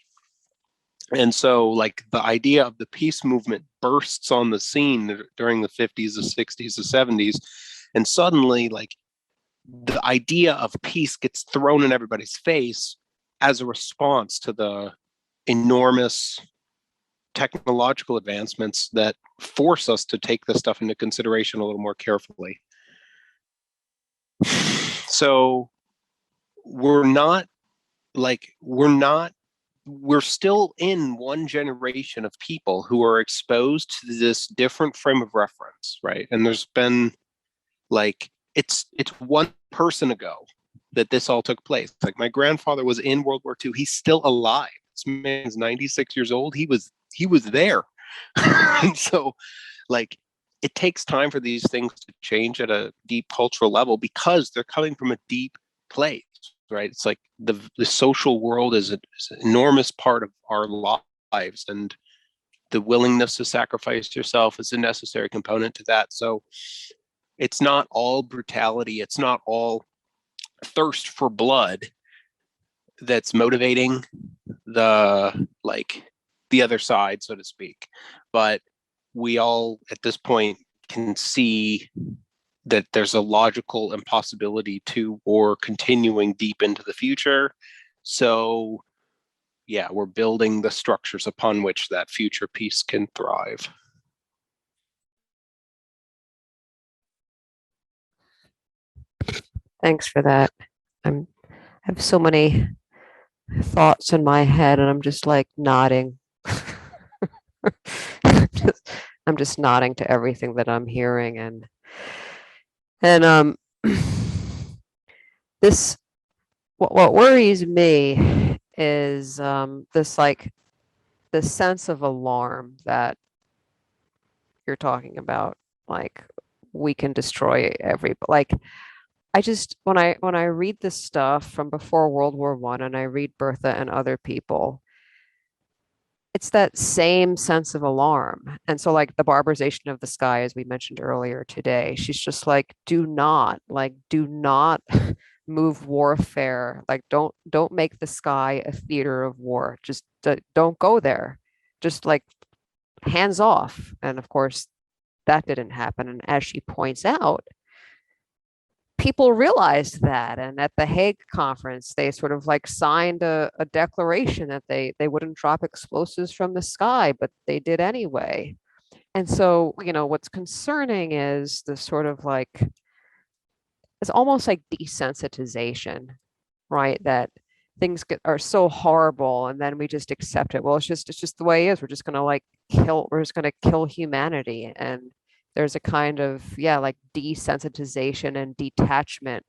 And so, like, the idea of the peace movement bursts on the scene during the 50s, the 60s, the 70s, and suddenly, like, the idea of peace gets thrown in everybody's face as a response to the enormous technological advancements that force us to take this stuff into consideration a little more carefully. So we're still in one generation of people who are exposed to this different frame of reference, right? And there's been, like, it's one person ago that this all took place. Like, my grandfather was in World War II. He's still alive. This man's 96 years old. He was there. So, like, it takes time for these things to change at a deep cultural level because they're coming from a deep place, right? It's like the social world is an enormous part of our lives, and the willingness to sacrifice yourself is a necessary component to that. So it's not all brutality. It's not all thirst for blood that's motivating the other side, so to speak. But we all, at this point, can see that there's a logical impossibility to war continuing deep into the future. So, yeah, we're building the structures upon which that future peace can thrive. Thanks for that. I have so many thoughts in my head, and I'm just like nodding. I'm just nodding to everything that I'm hearing, and this what worries me is this sense of alarm that you're talking about. Like, we can destroy I just when I read this stuff from before World War I, and I read Bertha and other people, it's that same sense of alarm. And so, like, the barbarization of the sky, as we mentioned earlier today, she's just like, do not move warfare. Like, don't make the sky a theater of war. Just don't go there. Just like, hands off. And of course, that didn't happen. And as she points out, people realized that, and at the Hague conference they sort of like signed a declaration that they wouldn't drop explosives from the sky, but they did anyway. And so, what's concerning is the sort of like, it's almost like desensitization, right? That things are so horrible, and then we just accept it. Well, it's just the way it is. We're just gonna kill humanity. And there's a kind of, like, desensitization and detachment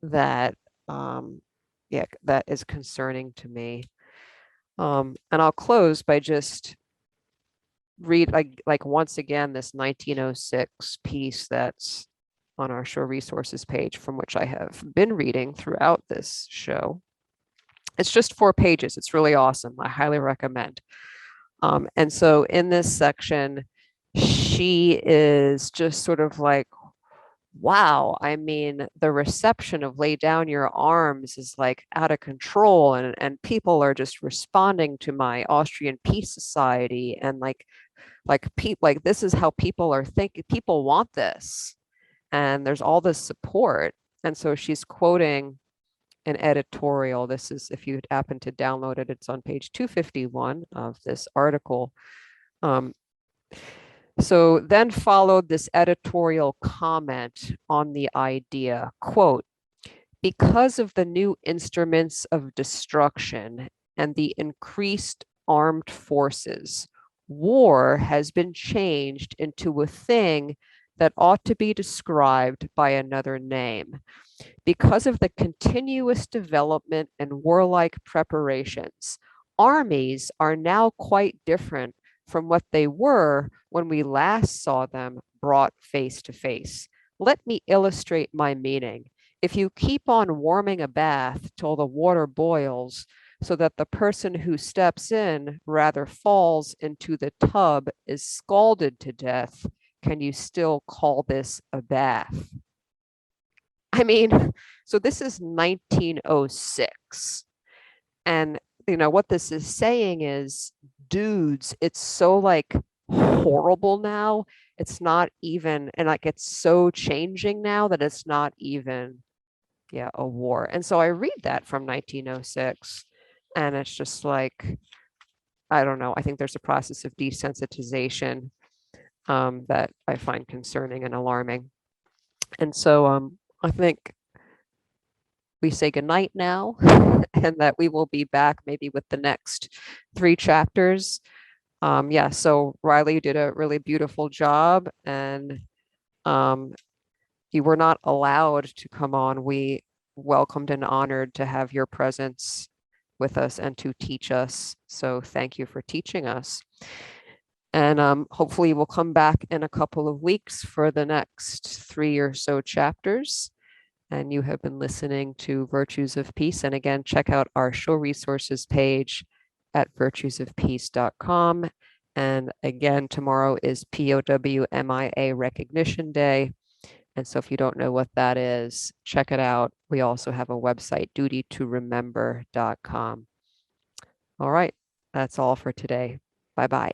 that that is concerning to me. And I'll close by just read like once again this 1906 piece that's on our show resources page, from which I have been reading throughout this show. It's just 4 pages. It's really awesome. I highly recommend. And so in this section, she is just sort of like, wow, I mean, the reception of Lay Down Your Arms is like out of control, and people are just responding to my Austrian Peace Society, and like this is how people are thinking. People want this, and there's all this support. And so she's quoting an editorial. This is, if you happen to download it, it's on page 251 of this article. So then followed this editorial comment on the idea, quote, because of the new instruments of destruction and the increased armed forces, war has been changed into a thing that ought to be described by another name. Because of the continuous development and warlike preparations, armies are now quite different from what they were when we last saw them brought face to face. Let me illustrate my meaning. If you keep on warming a bath till the water boils, so that the person who steps in rather falls into the tub is scalded to death, can you still call this a bath? I mean, so this is 1906. And what this is saying is, dudes, it's so like horrible now. It's not even, and like it's so changing now that it's not even a war. And so I read that from 1906, and it's just like, I don't know, I think there's a process of desensitization that I find concerning and alarming. And so I think we say goodnight now, and that we will be back maybe with the next 3 chapters. So Riley did a really beautiful job, and you were not allowed to come on. We welcomed and honored to have your presence with us and to teach us. So thank you for teaching us. And hopefully we'll come back in a couple of weeks for the next 3 or so chapters. And you have been listening to Virtues of Peace. And again, check out our show resources page at virtuesofpeace.com. And again, tomorrow is POWMIA Recognition Day. And so if you don't know what that is, check it out. We also have a website, dutytoremember.com. All right, that's all for today. Bye-bye.